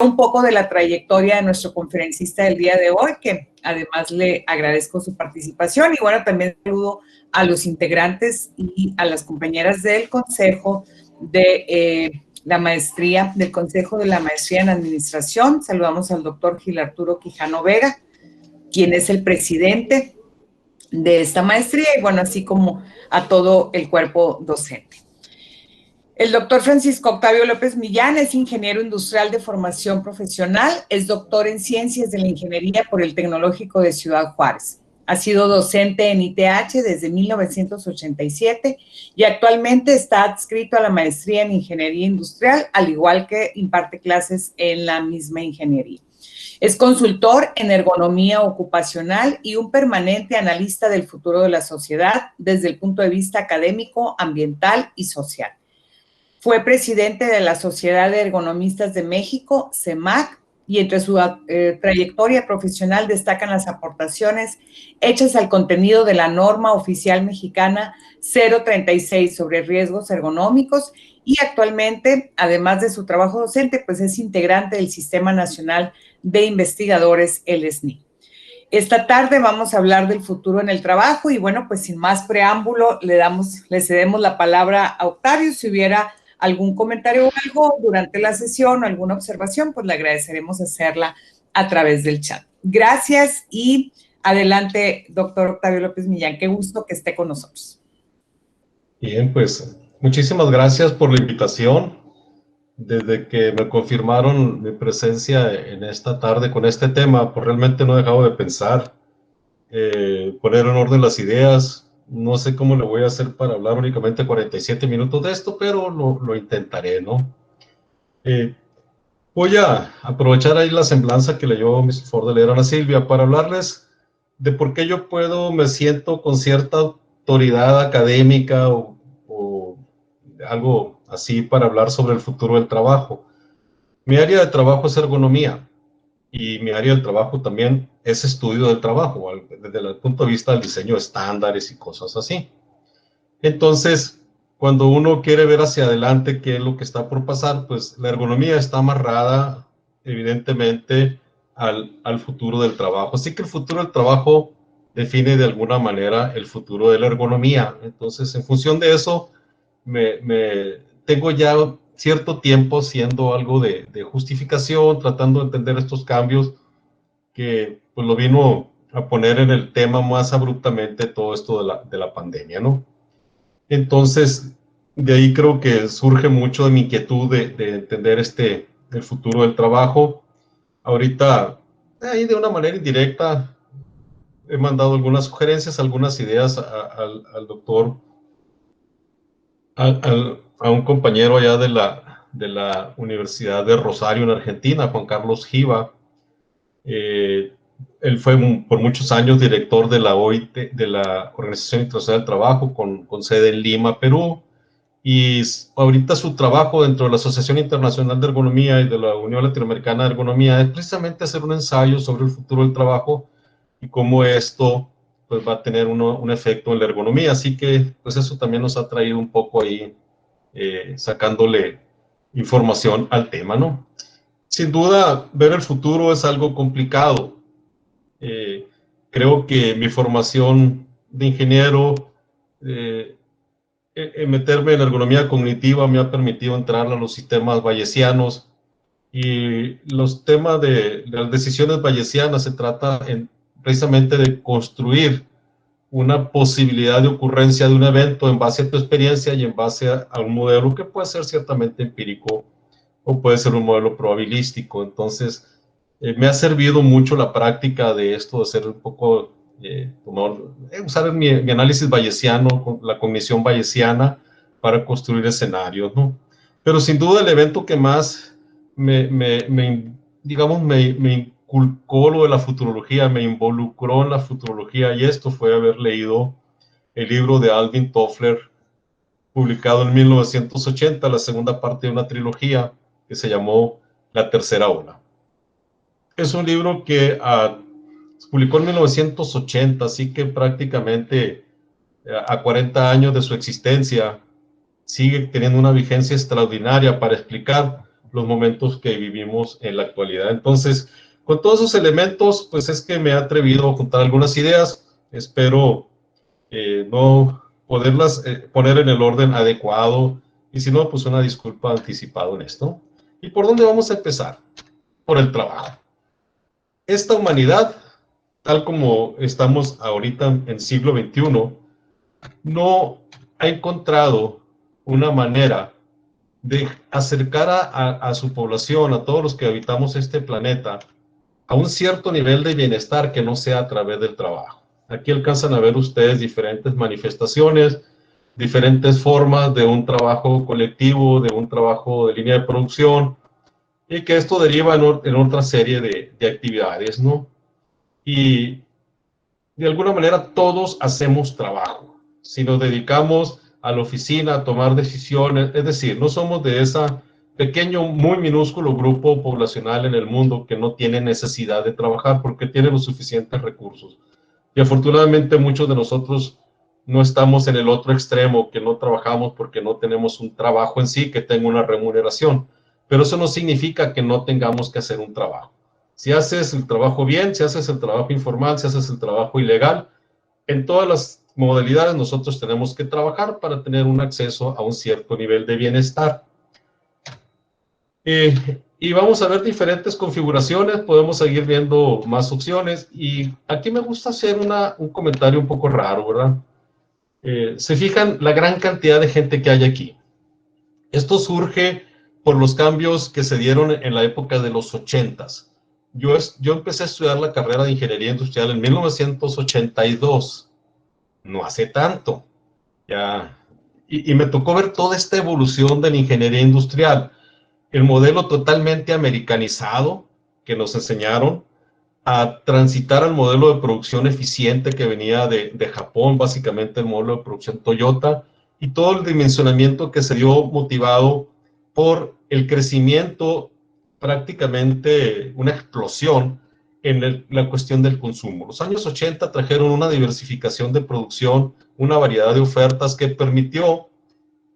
un poco de la trayectoria de nuestro conferencista del día de hoy, que además le agradezco su participación. Y bueno, también saludo a los integrantes y a las compañeras del Consejo de la Maestría, del Consejo de la Maestría en Administración. Saludamos al doctor Gil Arturo Quijano Vega, quien es el presidente de esta maestría, y bueno, así como a todo el cuerpo docente. El doctor Francisco Octavio López Millán es ingeniero industrial de formación profesional, es doctor en Ciencias de la Ingeniería por el Tecnológico de Ciudad Juárez. Ha sido docente en ITH desde 1987 y actualmente está adscrito a la maestría en Ingeniería Industrial, al igual que imparte clases en la misma ingeniería. Es consultor en ergonomía ocupacional y un permanente analista del futuro de la sociedad desde el punto de vista académico, ambiental y social. Fue presidente de la Sociedad de Ergonomistas de México, CEMAC, y entre su trayectoria profesional destacan las aportaciones hechas al contenido de la norma oficial mexicana 036 sobre riesgos ergonómicos, y actualmente, además de su trabajo docente, pues es integrante del Sistema Nacional de Investigadores, el SNI. Esta tarde vamos a hablar del futuro en el trabajo y bueno, pues sin más preámbulo, le cedemos la palabra a Octavio. Si hubiera algún comentario o algo durante la sesión o alguna observación, pues le agradeceremos hacerla a través del chat. Gracias y adelante, doctor Octavio López Millán. Qué gusto que esté con nosotros. Bien, pues muchísimas gracias por la invitación. Desde que me confirmaron mi presencia en esta tarde con este tema, pues realmente no he dejado de pensar, poner en orden las ideas. No sé cómo le voy a hacer para hablar únicamente 47 minutos de esto, pero lo intentaré, ¿no? Voy a aprovechar ahí la semblanza que leyó Mr. Ford de leer a Ana Silvia para hablarles de por qué yo me siento con cierta autoridad académica o algo así para hablar sobre el futuro del trabajo. Mi área de trabajo es ergonomía y mi área de trabajo también es estudio del trabajo, desde el punto de vista del diseño de estándares y cosas así. Entonces, cuando uno quiere ver hacia adelante qué es lo que está por pasar, pues la ergonomía está amarrada evidentemente al futuro del trabajo. Así que el futuro del trabajo define de alguna manera el futuro de la ergonomía. Entonces, en función de eso, tengo ya cierto tiempo siendo algo de justificación, tratando de entender estos cambios que pues lo vino a poner en el tema más abruptamente todo esto de la pandemia, ¿no? Entonces, de ahí creo que surge mucho de mi inquietud de entender el futuro del trabajo. Ahorita, ahí de una manera indirecta, he mandado algunas sugerencias, algunas ideas al doctor, a un compañero allá de la Universidad de Rosario en Argentina, Juan Carlos Giva. Él fue por muchos años director de la OIT, de la Organización Internacional del Trabajo, con sede en Lima, Perú, y ahorita su trabajo dentro de la Asociación Internacional de Ergonomía y de la Unión Latinoamericana de Ergonomía es precisamente hacer un ensayo sobre el futuro del trabajo y cómo esto pues, va a tener un efecto en la ergonomía. Así que pues eso también nos ha traído un poco ahí, sacándole información al tema, ¿no? Sin duda, ver el futuro es algo complicado. Creo que mi formación de ingeniero, meterme en ergonomía cognitiva me ha permitido entrar a los sistemas bayesianos, y los temas de las decisiones bayesianas se trata precisamente de construir una posibilidad de ocurrencia de un evento en base a tu experiencia y en base a un modelo que puede ser ciertamente empírico o puede ser un modelo probabilístico. Entonces, me ha servido mucho la práctica de esto, de hacer un poco, usar mi análisis bayesiano, la cognición bayesiana, para construir escenarios, ¿no? Pero sin duda el evento que más digamos, me inculcó lo de la futurología, me involucró en la futurología, y esto fue haber leído el libro de Alvin Toffler, publicado en 1980, la segunda parte de una trilogía que se llamó La Tercera Ola. Es un libro que se publicó en 1980, así que prácticamente a 40 años de su existencia sigue teniendo una vigencia extraordinaria para explicar los momentos que vivimos en la actualidad. Entonces, con todos esos elementos, pues es que me he atrevido a juntar algunas ideas. Espero no poderlas poner en el orden adecuado, y si no, pues una disculpa anticipada en esto. ¿Y por dónde vamos a empezar? Por el trabajo. Esta humanidad, tal como estamos ahorita en siglo XXI, no ha encontrado una manera de acercar a su población, a todos los que habitamos este planeta, a un cierto nivel de bienestar que no sea a través del trabajo. Aquí alcanzan a ver ustedes diferentes manifestaciones, diferentes formas de un trabajo colectivo, de un trabajo de línea de producción, y que esto deriva en otra serie de actividades, ¿no? Y de alguna manera todos hacemos trabajo. Si nos dedicamos a la oficina, a tomar decisiones, es decir, no somos de ese pequeño, muy minúsculo grupo poblacional en el mundo que no tiene necesidad de trabajar porque tiene los suficientes recursos. Y afortunadamente muchos de nosotros no estamos en el otro extremo, que no trabajamos porque no tenemos un trabajo en sí que tenga una remuneración. Pero eso no significa que no tengamos que hacer un trabajo. Si haces el trabajo bien, si haces el trabajo informal, si haces el trabajo ilegal, en todas las modalidades nosotros tenemos que trabajar para tener un acceso a un cierto nivel de bienestar. Y vamos a ver diferentes configuraciones, podemos seguir viendo más opciones, y aquí me gusta hacer un comentario un poco raro, ¿verdad? Se fijan la gran cantidad de gente que hay aquí. Esto surge por los cambios que se dieron en la época de los 80s. Yo empecé a estudiar la carrera de Ingeniería Industrial en 1982, no hace tanto, ya, y me tocó ver toda esta evolución de la ingeniería industrial, el modelo totalmente americanizado que nos enseñaron, a transitar al modelo de producción eficiente que venía de Japón, básicamente el modelo de producción Toyota, y todo el dimensionamiento que se dio motivado por el crecimiento, prácticamente una explosión en la cuestión del consumo. Los años 80 trajeron una diversificación de producción, una variedad de ofertas que permitió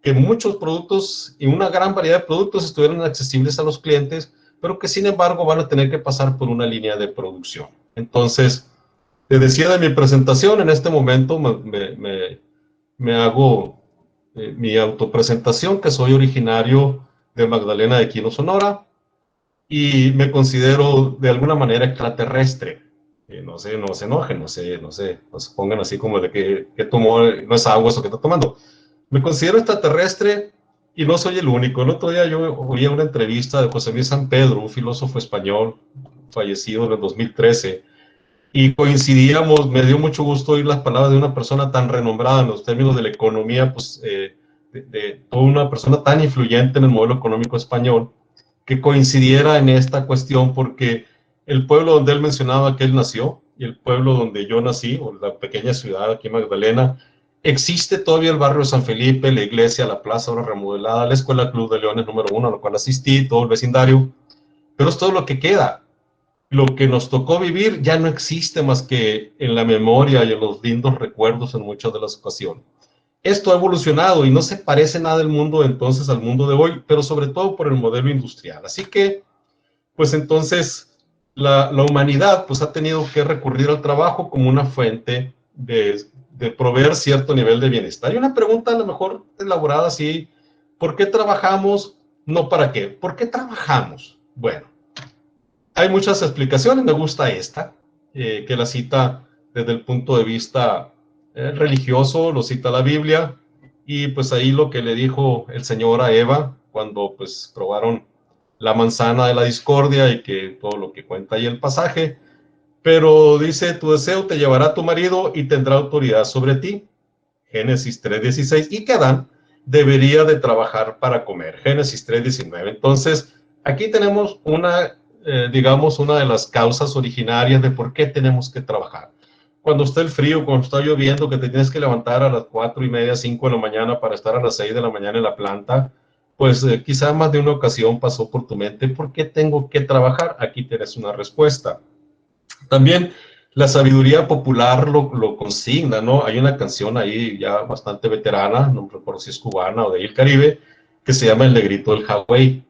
que muchos productos y una gran variedad de productos estuvieran accesibles a los clientes, pero que sin embargo van a tener que pasar por una línea de producción. Entonces, te decía de mi presentación, en este momento me hago mi autopresentación, que soy originario de Magdalena de Quino, Sonora, y me considero de alguna manera extraterrestre. No sé, no se enojen, no se pongan así como de que tomó, no es agua eso que está tomando. Me considero extraterrestre y no soy el único. El otro día yo oí una entrevista de José Luis San Pedro, un filósofo español fallecido en el 2013, y coincidíamos. Me dio mucho gusto oír las palabras de una persona tan renombrada en los términos de la economía, pues de una persona tan influyente en el modelo económico español, que coincidiera en esta cuestión, porque el pueblo donde él mencionaba que él nació y el pueblo donde yo nací, o la pequeña ciudad aquí en Magdalena, existe todavía el barrio de San Felipe, la iglesia, la plaza ahora remodelada, la escuela Club de Leones número 1, a la cual asistí, todo el vecindario, pero es todo lo que queda. Lo que nos tocó vivir ya no existe más que en la memoria y en los lindos recuerdos en muchas de las ocasiones. Esto ha evolucionado y no se parece nada del mundo entonces al mundo de hoy, pero sobre todo por el modelo industrial. Así que, pues entonces, la humanidad pues ha tenido que recurrir al trabajo como una fuente de proveer cierto nivel de bienestar. Y una pregunta a lo mejor elaborada así: ¿por qué trabajamos? No para qué. ¿Por qué trabajamos? Bueno, hay muchas explicaciones. Me gusta esta, que la cita desde el punto de vista religioso, lo cita la Biblia, y pues ahí lo que le dijo el Señor a Eva cuando pues probaron la manzana de la discordia, y que todo lo que cuenta ahí el pasaje, pero dice: tu deseo te llevará a tu marido y tendrá autoridad sobre ti. Génesis 3:16, y que Adán debería de trabajar para comer. Génesis 3:19. Entonces, aquí tenemos digamos, una de las causas originarias de por qué tenemos que trabajar. Cuando está el frío, cuando está lloviendo, que te tienes que levantar a las 4:30, 5 de la mañana para estar a las 6 de la mañana en la planta, pues quizá más de una ocasión pasó por tu mente: ¿por qué tengo que trabajar? Aquí tienes una respuesta. También la sabiduría popular lo consigna, ¿no? Hay una canción ahí ya bastante veterana, no recuerdo si es cubana o de ahí el Caribe, que se llama El Negrito del Hawái.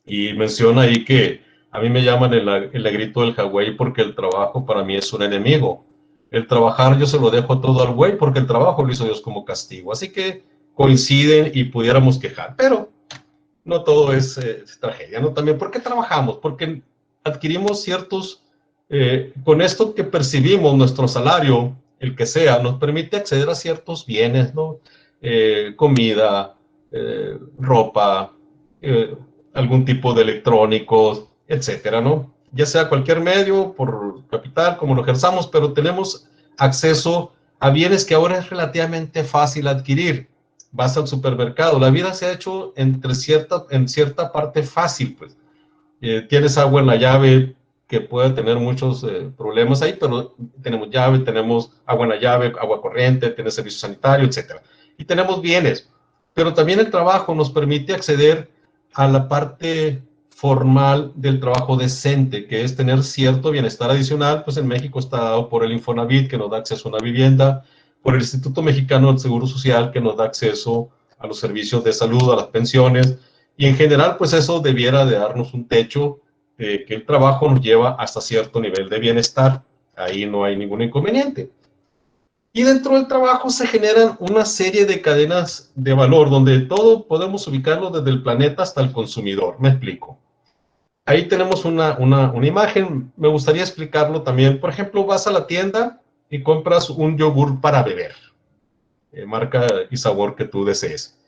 Y menciona ahí que a mí me llaman el negrito del Hawái porque el trabajo para mí es un enemigo. El trabajar yo se lo dejo todo al güey porque el trabajo lo hizo Dios como castigo. Así que coinciden y pudiéramos quejar, pero no todo es tragedia, ¿no? También, ¿por qué trabajamos? Porque adquirimos ciertos, con esto que percibimos, nuestro salario, el que sea, nos permite acceder a ciertos bienes, ¿no? Comida, ropa, eh, algún tipo de electrónicos, etcétera, ¿no? Ya sea cualquier medio, por capital, como lo ejerzamos, pero tenemos acceso a bienes que ahora es relativamente fácil adquirir. Vas al supermercado, la vida se ha hecho en cierta parte fácil, pues. Tienes agua en la llave, que puede tener muchos problemas ahí, pero tenemos llave, tenemos agua en la llave, agua corriente, tienes servicio sanitario, etcétera. Y tenemos bienes, pero también el trabajo nos permite acceder a la parte formal del trabajo decente, que es tener cierto bienestar adicional. Pues en México está dado por el Infonavit, que nos da acceso a una vivienda, por el Instituto Mexicano del Seguro Social, que nos da acceso a los servicios de salud, a las pensiones, y en general, pues eso debiera de darnos un techo, que el trabajo nos lleva hasta cierto nivel de bienestar. Ahí no hay ningún inconveniente. Y dentro del trabajo se generan una serie de cadenas de valor donde todo podemos ubicarlo desde el planeta hasta el consumidor. Me explico. Ahí tenemos una imagen. Me gustaría explicarlo también. Por ejemplo, vas a la tienda y compras un yogur para beber, marca y sabor que tú desees.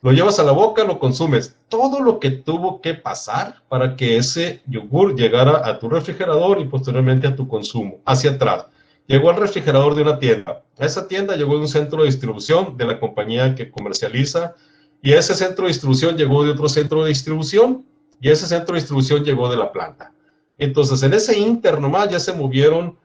Lo llevas a la boca, lo consumes. Todo lo que tuvo que pasar para que ese yogur llegara a tu refrigerador y posteriormente a tu consumo, hacia atrás. Llegó al refrigerador de una tienda. A esa tienda llegó de un centro de distribución de la compañía que comercializa, y a ese centro de distribución llegó de otro centro de distribución, y ese centro de distribución llegó de la planta. Entonces, en ese inter nomás ya se movieron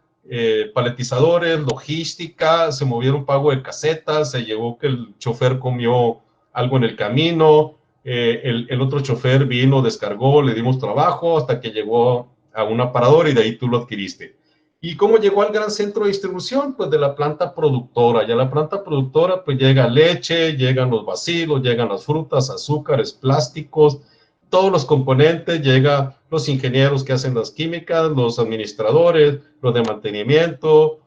paletizadores, logística, se movieron pago de casetas, se llevó que el chofer comió algo en el camino, el otro chofer vino, descargó, le dimos trabajo hasta que llegó a un aparador y de ahí tú lo adquiriste. ¿Y cómo llegó al gran centro de distribución? Pues de la planta productora. Ya la planta productora pues llega leche, llegan los vacilos, llegan las frutas, azúcares, plásticos, todos los componentes, llegan los ingenieros que hacen las químicas, los administradores, los de mantenimiento,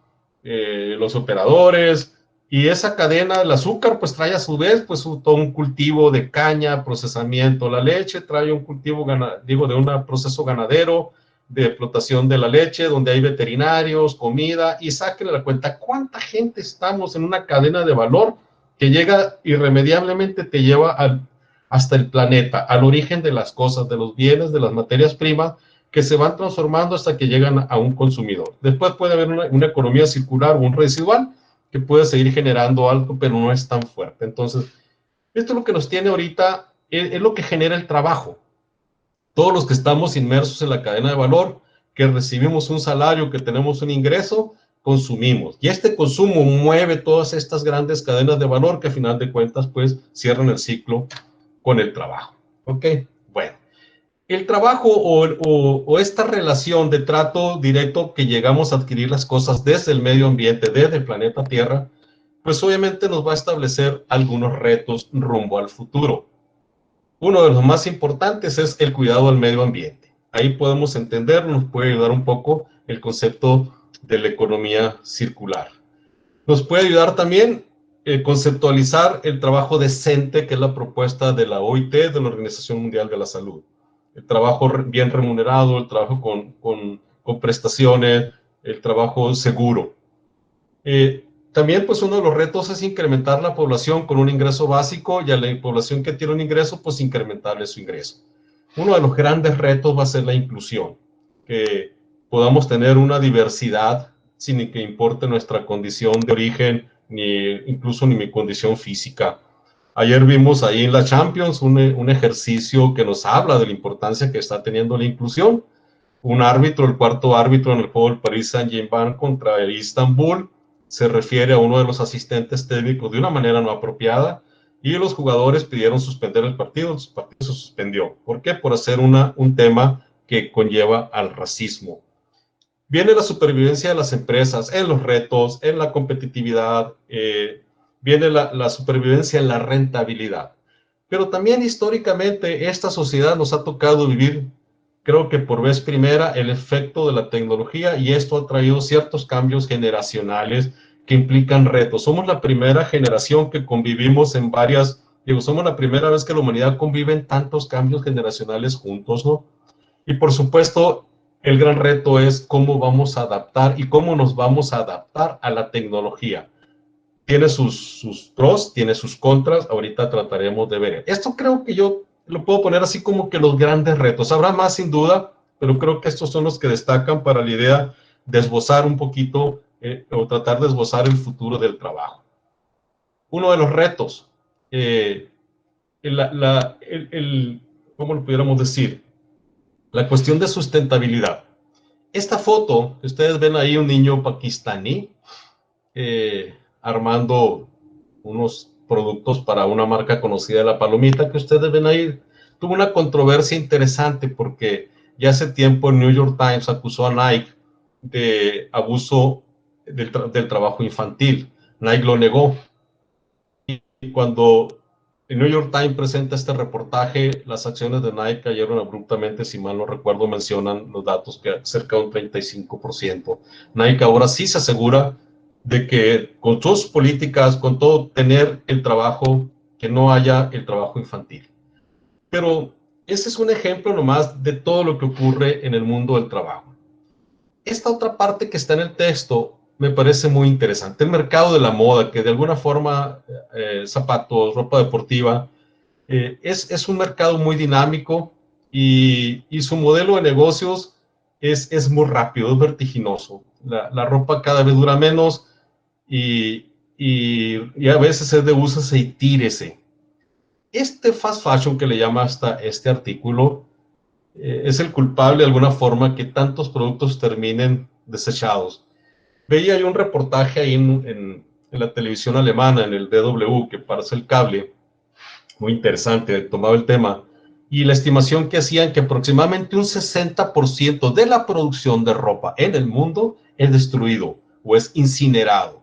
los operadores, y esa cadena, el azúcar, pues trae a su vez, pues todo un cultivo de caña, procesamiento. La leche trae un cultivo, de un proceso ganadero, de explotación de la leche, donde hay veterinarios, comida, y sáquenle la cuenta, ¿cuánta gente estamos en una cadena de valor que llega irremediablemente, te lleva hasta el planeta, al origen de las cosas, de los bienes, de las materias primas, que se van transformando hasta que llegan a un consumidor? Después puede haber una economía circular o un residual, que puede seguir generando algo, pero no es tan fuerte. Entonces, esto es lo que nos tiene ahorita, es lo que genera el trabajo. Todos los que estamos inmersos en la cadena de valor, que recibimos un salario, que tenemos un ingreso, consumimos. Y este consumo mueve todas estas grandes cadenas de valor que a final de cuentas, pues, cierran el ciclo con el trabajo. ¿Ok? Bueno. El trabajo o esta relación de trato directo que llegamos a adquirir las cosas desde el medio ambiente, desde el planeta Tierra, pues obviamente nos va a establecer algunos retos rumbo al futuro. Uno de los más importantes es el cuidado del medio ambiente. Ahí podemos entender, nos puede ayudar un poco el concepto de la economía circular. Nos puede ayudar también conceptualizar el trabajo decente, que es la propuesta de la OIT, de la Organización Mundial de la Salud. El trabajo bien remunerado, el trabajo con prestaciones, el trabajo seguro. También, pues, uno de los retos es incrementar la población con un ingreso básico, y a la población que tiene un ingreso, pues, incrementarle su ingreso. Uno de los grandes retos va a ser la inclusión, que podamos tener una diversidad sin que importe nuestra condición de origen, ni incluso ni mi condición física. Ayer vimos ahí en la Champions un ejercicio que nos habla de la importancia que está teniendo la inclusión. Un árbitro, el cuarto árbitro en el juego del Paris Saint-Germain contra el Istanbul, se refiere a uno de los asistentes técnicos de una manera no apropiada, y los jugadores pidieron suspender el partido se suspendió. ¿Por qué? Por hacer un tema que conlleva al racismo. Viene la supervivencia de las empresas en los retos, en la competitividad, viene la supervivencia en la rentabilidad. Pero también históricamente esta sociedad nos ha tocado vivir, creo que por vez primera, el efecto de la tecnología, y esto ha traído ciertos cambios generacionales que implican retos. Somos la primera generación que convivimos en varias, digo, somos la primera vez que la humanidad convive en tantos cambios generacionales juntos, ¿no? Y por supuesto, el gran reto es cómo vamos a adaptar y cómo nos vamos a adaptar a la tecnología. Tiene sus pros, tiene sus contras, ahorita trataremos de ver. Esto creo que yo lo puedo poner así como que los grandes retos. Habrá más sin duda, pero creo que estos son los que destacan para la idea de esbozar un poquito o tratar de esbozar el futuro del trabajo. Uno de los retos, eh, ¿cómo lo pudiéramos decir? La cuestión de sustentabilidad. Esta foto, ustedes ven ahí un niño pakistaní armando unos productos para una marca conocida de la palomita que ustedes ven ahí. Tuvo una controversia interesante porque ya hace tiempo el New York Times acusó a Nike de abuso del trabajo infantil. Nike lo negó. Y cuando el New York Times presenta este reportaje, las acciones de Nike cayeron abruptamente, si mal no recuerdo, mencionan los datos que cerca de un 35%. Nike ahora sí se asegura de que con sus políticas, con todo, tener el trabajo, que no haya el trabajo infantil. Pero ese es un ejemplo nomás de todo lo que ocurre en el mundo del trabajo. Esta otra parte que está en el texto me parece muy interesante. El mercado de la moda, que de alguna forma, zapatos, ropa deportiva, es un mercado muy dinámico y su modelo de negocios es muy rápido, es vertiginoso. La ropa cada vez dura menos y a veces es de úsese y tírese. Este fast fashion que le llama hasta este artículo es el culpable de alguna forma que tantos productos terminen desechados. Veía yo un reportaje ahí en la televisión alemana, en el DW, que parece el cable, muy interesante, tomaba el tema, y la estimación que hacían que aproximadamente un 60% de la producción de ropa en el mundo es destruido o es incinerado.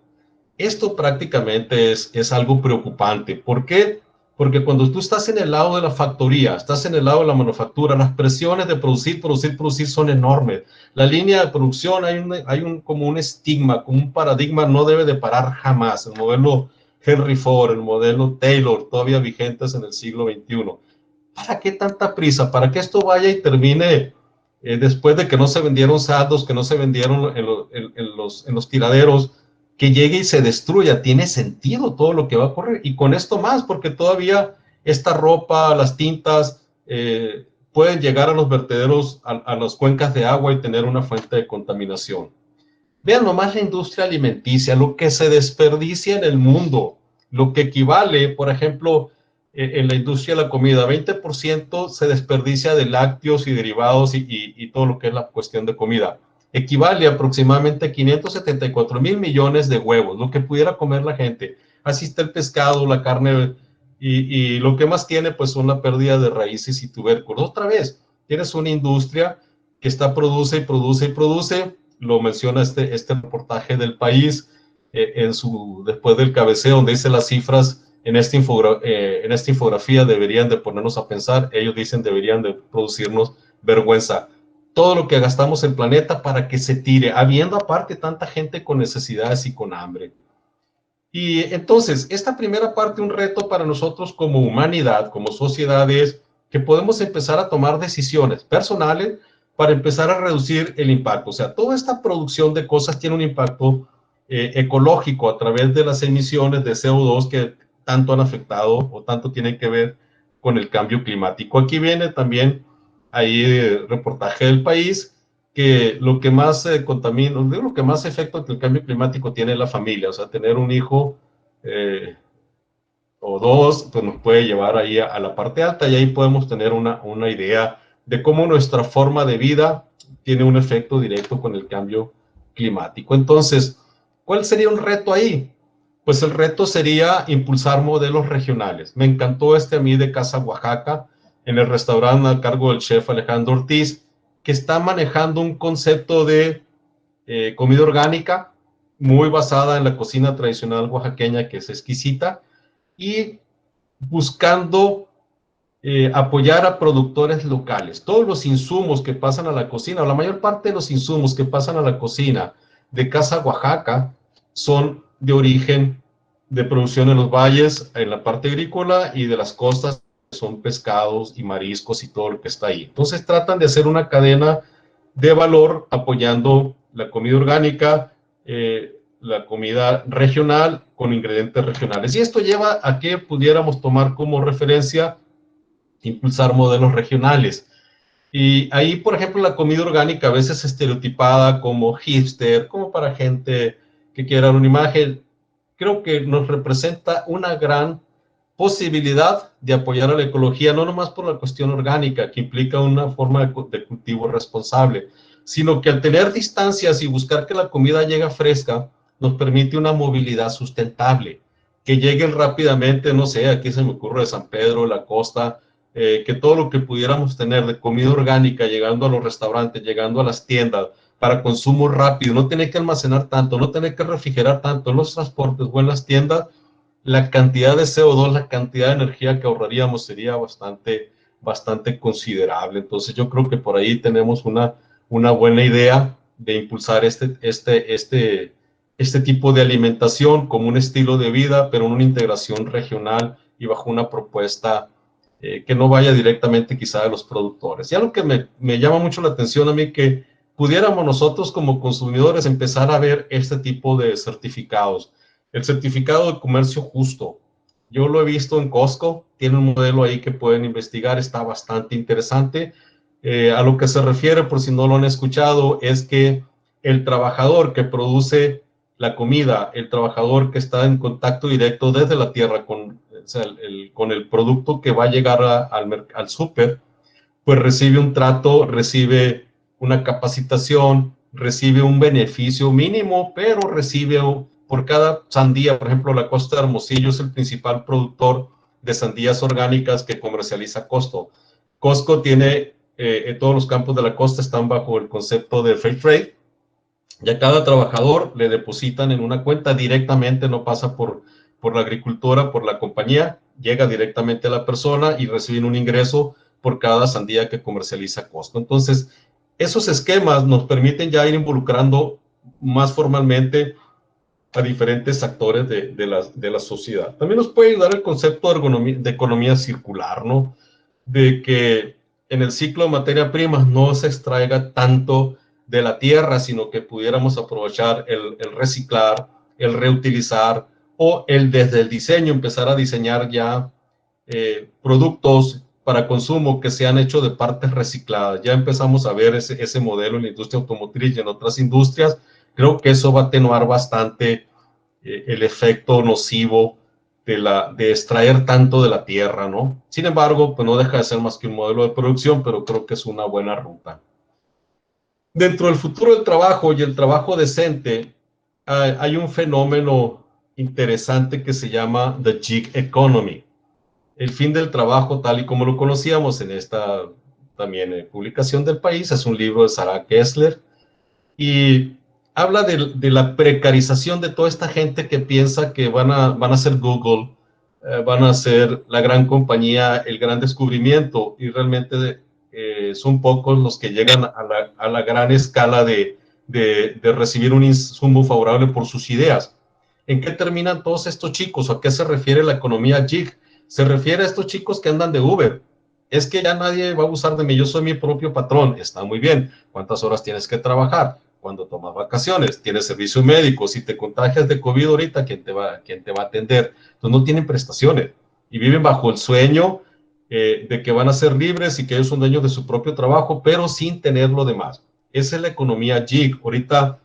Esto prácticamente es algo preocupante. ¿Por qué? Porque cuando tú estás en el lado de la factoría, estás en el lado de la manufactura, las presiones de producir, producir, producir son enormes. La línea de producción como un estigma, como un paradigma, no debe de parar jamás. El modelo Henry Ford, el modelo Taylor, todavía vigentes en el siglo XXI. ¿Para qué tanta prisa? ¿Para que esto vaya y termine después de que no se vendieron saldos, que no se vendieron en los tiraderos? Que llegue y se destruya, tiene sentido todo lo que va a ocurrir, y con esto más, porque todavía esta ropa, las tintas, pueden llegar a los vertederos, a las cuencas de agua y tener una fuente de contaminación. Vean nomás la industria alimenticia, lo que se desperdicia en el mundo, lo que equivale, por ejemplo, en la industria de la comida, 20% se desperdicia de lácteos y derivados y todo lo que es la cuestión de comida. Equivale a aproximadamente 574 mil millones de huevos, lo que pudiera comer la gente. Así está el pescado, la carne, y lo que más tiene pues son la pérdida de raíces y tubérculos. Otra vez, tienes una industria que está produce y produce y produce, lo menciona este reportaje del País después del cabeceo, donde dice las cifras en esta infografía deberían de ponernos a pensar, ellos dicen deberían de producirnos vergüenza. Todo lo que gastamos en el planeta para que se tire, habiendo aparte tanta gente con necesidades y con hambre. Y entonces, esta primera parte, un reto para nosotros como humanidad, como sociedad, es que podemos empezar a tomar decisiones personales para empezar a reducir el impacto. O sea, toda esta producción de cosas tiene un impacto ecológico a través de las emisiones de CO2 que tanto han afectado o tanto tienen que ver con el cambio climático. Aquí viene también ahí el reportaje del País, que lo que más contamina, lo que más efecto que el cambio climático tiene es la familia. O sea, tener un hijo o dos, pues nos puede llevar ahí a la parte alta, y ahí podemos tener una idea de cómo nuestra forma de vida tiene un efecto directo con el cambio climático. Entonces, ¿cuál sería un reto ahí? Pues el reto sería impulsar modelos regionales. Me encantó a mí de Casa Oaxaca, en el restaurante a cargo del chef Alejandro Ortiz, que está manejando un concepto de comida orgánica muy basada en la cocina tradicional oaxaqueña, que es exquisita, y buscando apoyar a productores locales. Todos los insumos que pasan a la cocina, o la mayor parte de los insumos que pasan a la cocina de Casa Oaxaca, son de origen de producción en los valles, en la parte agrícola, y de las costas son pescados y mariscos y todo lo que está ahí. Entonces tratan de hacer una cadena de valor apoyando la comida orgánica, la comida regional con ingredientes regionales. Y esto lleva a que pudiéramos tomar como referencia impulsar modelos regionales. Y ahí, por ejemplo, la comida orgánica a veces estereotipada como hipster, como para gente que quiera una imagen, creo que nos representa una gran posibilidad de apoyar a la ecología, no nomás por la cuestión orgánica, que implica una forma de cultivo responsable, sino que al tener distancias y buscar que la comida llegue fresca, nos permite una movilidad sustentable, que lleguen rápidamente, no sé, aquí se me ocurre de San Pedro, la costa, que todo lo que pudiéramos tener de comida orgánica llegando a los restaurantes, llegando a las tiendas, para consumo rápido, no tener que almacenar tanto, no tener que refrigerar tanto en los transportes o en las tiendas, la cantidad de CO2, la cantidad de energía que ahorraríamos sería bastante considerable. Entonces yo creo que por ahí tenemos una buena idea de impulsar este tipo de alimentación como un estilo de vida, pero en una integración regional y bajo una propuesta que no vaya directamente quizá de los productores. Y algo que me llama mucho la atención a mí, que pudiéramos nosotros como consumidores empezar a ver este tipo de certificados. El certificado de comercio justo, yo lo he visto en Costco, tiene un modelo ahí que pueden investigar, está bastante interesante. A lo que se refiere, por si no lo han escuchado, es que el trabajador que produce la comida, el trabajador que está en contacto directo desde la tierra con el producto que va a llegar al súper, pues recibe un trato, recibe una capacitación, recibe un beneficio mínimo, pero recibe por cada sandía. Por ejemplo, la Costa de Hermosillo es el principal productor de sandías orgánicas que comercializa Costco. Costco tiene, todos los campos de la costa están bajo el concepto de Fair Trade, y a cada trabajador le depositan en una cuenta directamente, no pasa por la agricultura, por la compañía, llega directamente a la persona y reciben un ingreso por cada sandía que comercializa Costco. Entonces, esos esquemas nos permiten ya ir involucrando más formalmente a diferentes actores de la sociedad. También nos puede ayudar el concepto de economía circular, ¿no? De que en el ciclo de materia prima no se extraiga tanto de la tierra, sino que pudiéramos aprovechar el reciclar, el reutilizar, o desde el diseño empezar a diseñar ya productos para consumo que se han hecho de partes recicladas. Ya empezamos a ver ese modelo en la industria automotriz y en otras industrias. Creo que eso va a atenuar bastante el efecto nocivo de extraer tanto de la tierra, ¿no? Sin embargo, pues no deja de ser más que un modelo de producción, pero creo que es una buena ruta. Dentro del futuro del trabajo y el trabajo decente, hay un fenómeno interesante que se llama The Gig Economy. El fin del trabajo, tal y como lo conocíamos en esta también publicación del País, es un libro de Sarah Kessler, y habla de la precarización de toda esta gente que piensa que van a ser Google, van a ser la gran compañía, el gran descubrimiento, y realmente son pocos los que llegan a la gran escala de recibir un insumo favorable por sus ideas. ¿En qué terminan todos estos chicos? ¿A qué se refiere la economía gig? Se refiere a estos chicos que andan de Uber. Es que ya nadie va a abusar de mí, yo soy mi propio patrón. Está muy bien. ¿Cuántas horas tienes que trabajar? Cuando tomas vacaciones, tienes servicio médico. Si te contagias de COVID ahorita, ¿quién te va a atender? Entonces no tienen prestaciones y viven bajo el sueño de que van a ser libres y que ellos son dueños de su propio trabajo, pero sin tener lo demás. Esa es la economía gig. Ahorita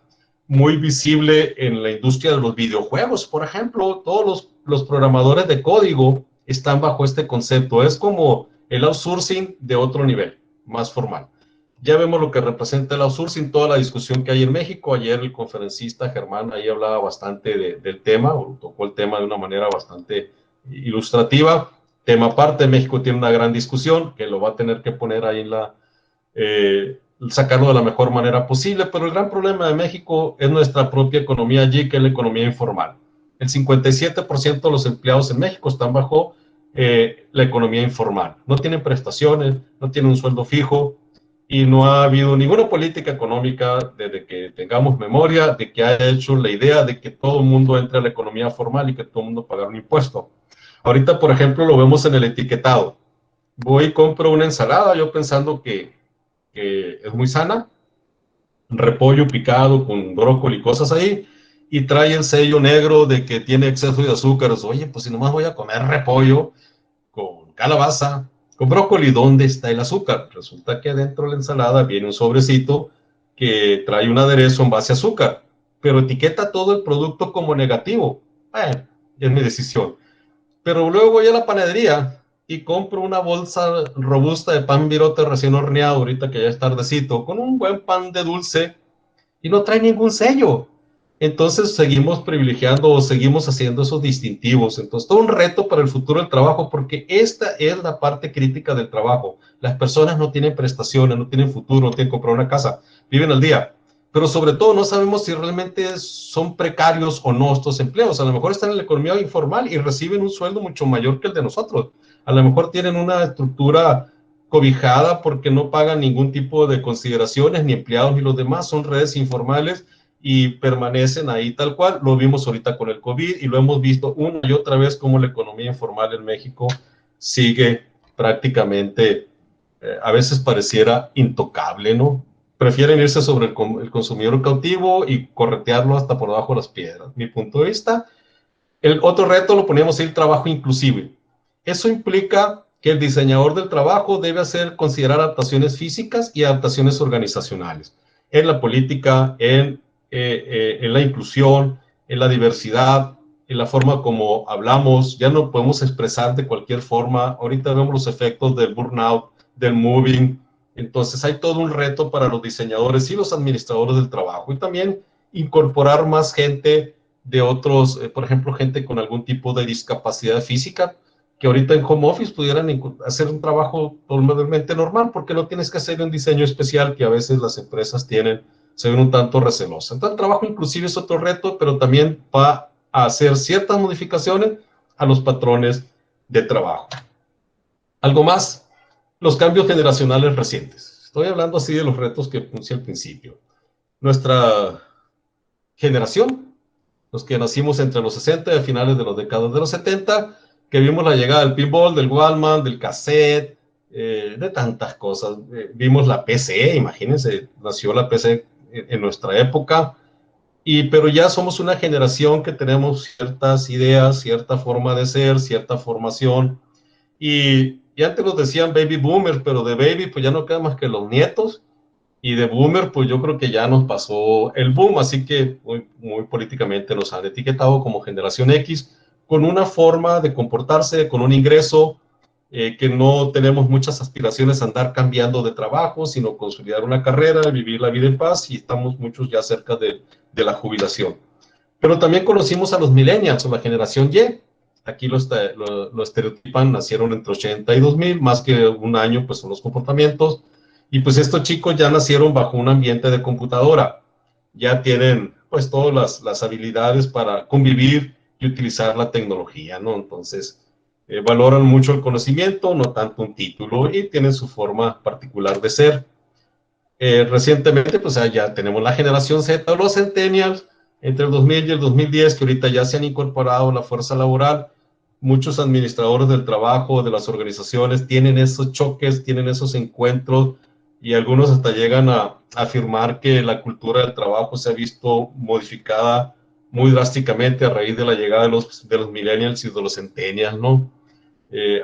muy visible en la industria de los videojuegos, por ejemplo, todos los programadores de código están bajo este concepto. Es como el outsourcing de otro nivel, más formal. Ya vemos lo que representa el outsourcing, toda la discusión que hay en México. Ayer el conferencista Germán ahí hablaba bastante del tema, o tocó el tema de una manera bastante ilustrativa. Tema aparte, México tiene una gran discusión que lo va a tener que poner ahí en sacarlo de la mejor manera posible, pero el gran problema de México es nuestra propia economía allí, que es la economía informal. El 57% de los empleados en México están bajo la economía informal. No tienen prestaciones, no tienen un sueldo fijo y no ha habido ninguna política económica desde que tengamos memoria de que haya hecho la idea de que todo el mundo entre a la economía formal y que todo el mundo pague un impuesto. Ahorita, por ejemplo, lo vemos en el etiquetado. Voy y compro una ensalada, yo pensando que es muy sana, repollo picado con brócoli y cosas ahí, y trae el sello negro de que tiene exceso de azúcar. Oye, pues si nomás voy a comer repollo con calabaza, con brócoli, ¿dónde está el azúcar? Resulta que dentro de la ensalada viene un sobrecito que trae un aderezo en base a azúcar, pero etiqueta todo el producto como negativo. Bueno, es mi decisión. Pero luego voy a la panadería y compro una bolsa robusta de pan virote recién horneado, ahorita que ya es tardecito, con un buen pan de dulce y no trae ningún sello. Entonces seguimos privilegiando o seguimos haciendo esos distintivos. Entonces, todo un reto para el futuro del trabajo, porque esta es la parte crítica del trabajo. Las personas no tienen prestaciones, no tienen futuro, no tienen que comprar una casa, viven al día. Pero sobre todo no sabemos si realmente son precarios o no estos empleos. A lo mejor están en la economía informal y reciben un sueldo mucho mayor que el de nosotros. A lo mejor tienen una estructura cobijada porque no pagan ningún tipo de consideraciones, ni empleados ni los demás, son redes informales y permanecen ahí tal cual. Lo vimos ahorita con el COVID y lo hemos visto una y otra vez como la economía informal en México sigue prácticamente, a veces pareciera intocable, ¿no? Prefieren irse sobre el consumidor cautivo y corretearlo hasta por debajo de las piedras. Mi punto de vista. El otro reto lo poníamos el trabajo inclusive. Eso implica que el diseñador del trabajo debe considerar adaptaciones físicas y adaptaciones organizacionales en la política, en la inclusión, en la diversidad, en la forma como hablamos. Ya no podemos expresar de cualquier forma. Ahorita vemos los efectos del burnout, del moving. Entonces hay todo un reto para los diseñadores y los administradores del trabajo y también incorporar más gente de otros, por ejemplo, gente con algún tipo de discapacidad física, que ahorita en home office pudieran hacer un trabajo totalmente normal, porque no tienes que hacer un diseño especial que a veces las empresas tienen, se ven un tanto recelosas. Entonces, el trabajo inclusive es otro reto, pero también va a hacer ciertas modificaciones a los patrones de trabajo. Algo más, los cambios generacionales recientes. Estoy hablando así de los retos que puse al principio. Nuestra generación, los que nacimos entre los 60 y a finales de las décadas de los 70, que vimos la llegada del pinball, del Walkman, del cassette, de tantas cosas. Vimos la PC, imagínense, nació la PC en nuestra época, pero ya somos una generación que tenemos ciertas ideas, cierta forma de ser, cierta formación, y antes nos decían baby boomers, pero de baby pues ya no quedan más que los nietos, y de boomer, pues yo creo que ya nos pasó el boom, así que muy políticamente nos han etiquetado como generación X, con una forma de comportarse, con un ingreso, que no tenemos muchas aspiraciones a andar cambiando de trabajo, sino consolidar una carrera, vivir la vida en paz, y estamos muchos ya cerca de la jubilación. Pero también conocimos a los millennials, o la generación Y. Aquí lo estereotipan, nacieron entre 80 y 2000, más que un año, pues son los comportamientos. Y pues estos chicos ya nacieron bajo un ambiente de computadora. Ya tienen pues todas las habilidades para convivir y utilizar la tecnología, ¿no? Entonces, valoran mucho el conocimiento, no tanto un título, y tienen su forma particular de ser. Recientemente, pues ya tenemos la generación Z, los centennials, entre el 2000 y el 2010, que ahorita ya se han incorporado a la fuerza laboral. Muchos administradores del trabajo, de las organizaciones, tienen esos choques, tienen esos encuentros, y algunos hasta llegan a afirmar que la cultura del trabajo se ha visto modificada muy drásticamente a raíz de la llegada de los millennials y de los centennials, ¿no?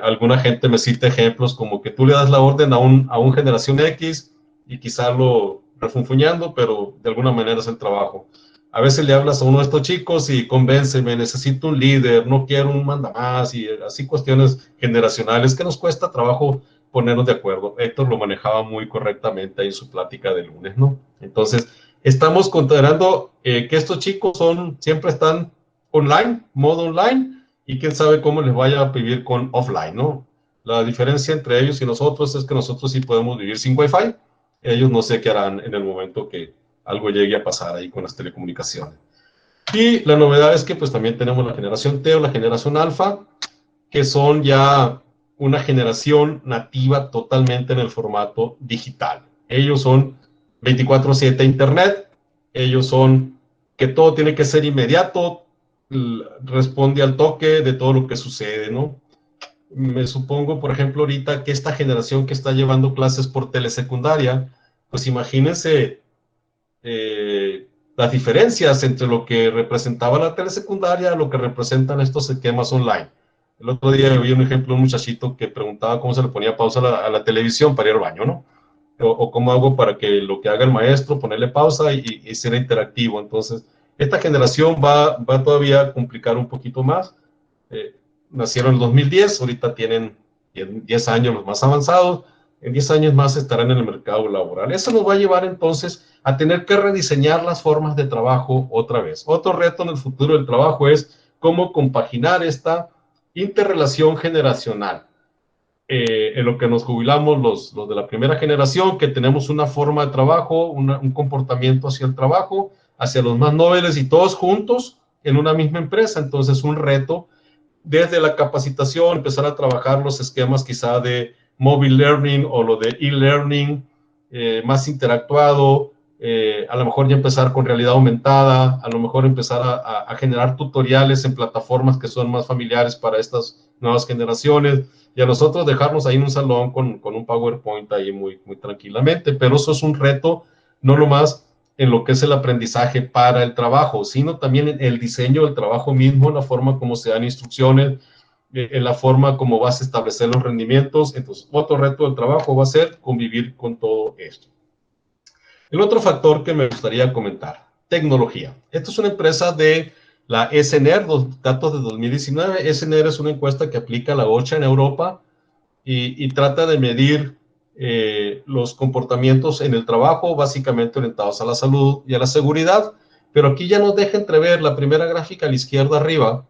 Alguna gente me cita ejemplos como que tú le das la orden a un generación X y quizá lo refunfuñando, pero de alguna manera es el trabajo. A veces le hablas a uno de estos chicos y convénceme, necesito un líder, no quiero un mandamás, y así cuestiones generacionales que nos cuesta trabajo ponernos de acuerdo. Héctor lo manejaba muy correctamente ahí en su plática de lunes, ¿no? Entonces, estamos considerando que estos chicos siempre están online, modo online, y quién sabe cómo les vaya a vivir con offline, ¿no? La diferencia entre ellos y nosotros es que nosotros sí podemos vivir sin Wi-Fi. Ellos no sé qué harán en el momento que algo llegue a pasar ahí con las telecomunicaciones. Y la novedad es que pues también tenemos la generación T o la generación alfa, que son ya una generación nativa totalmente en el formato digital. Ellos son 24/7 Internet, ellos son que todo tiene que ser inmediato, responde al toque de todo lo que sucede, ¿no? Me supongo, por ejemplo, ahorita que esta generación que está llevando clases por telesecundaria, pues imagínense las diferencias entre lo que representaba la telesecundaria a lo que representan estos esquemas online. El otro día vi un ejemplo de un muchachito que preguntaba cómo se le ponía pausa a la televisión para ir al baño, ¿no? O cómo hago para que lo que haga el maestro, ponerle pausa y ser interactivo. Entonces, esta generación va todavía a complicar un poquito más. Nacieron en el 2010, ahorita tienen 10 años los más avanzados, en 10 años más estarán en el mercado laboral. Eso nos va a llevar entonces a tener que rediseñar las formas de trabajo otra vez. Otro reto en el futuro del trabajo es cómo compaginar esta interrelación generacional. En lo que nos jubilamos los de la primera generación, que tenemos una forma de trabajo, un comportamiento hacia el trabajo, hacia los más nobles y todos juntos en una misma empresa. Entonces, un reto desde la capacitación, empezar a trabajar los esquemas quizá de mobile learning o lo de e-learning, más interactuado, a lo mejor ya empezar con realidad aumentada, a lo mejor empezar a generar tutoriales en plataformas que son más familiares para estas nuevas generaciones, y a nosotros dejarnos ahí en un salón con un PowerPoint ahí muy, muy tranquilamente, pero eso es un reto, no nomás en lo que es el aprendizaje para el trabajo, sino también en el diseño del trabajo mismo, en la forma como se dan instrucciones, en la forma como vas a establecer los rendimientos. Entonces, otro reto del trabajo va a ser convivir con todo esto. El otro factor que me gustaría comentar, tecnología. Esta es una empresa de la SNR, los datos de 2019. SNR es una encuesta que aplica la OCHA en Europa y trata de medir los comportamientos en el trabajo, básicamente orientados a la salud y a la seguridad. Pero aquí ya nos deja entrever la primera gráfica a la izquierda arriba,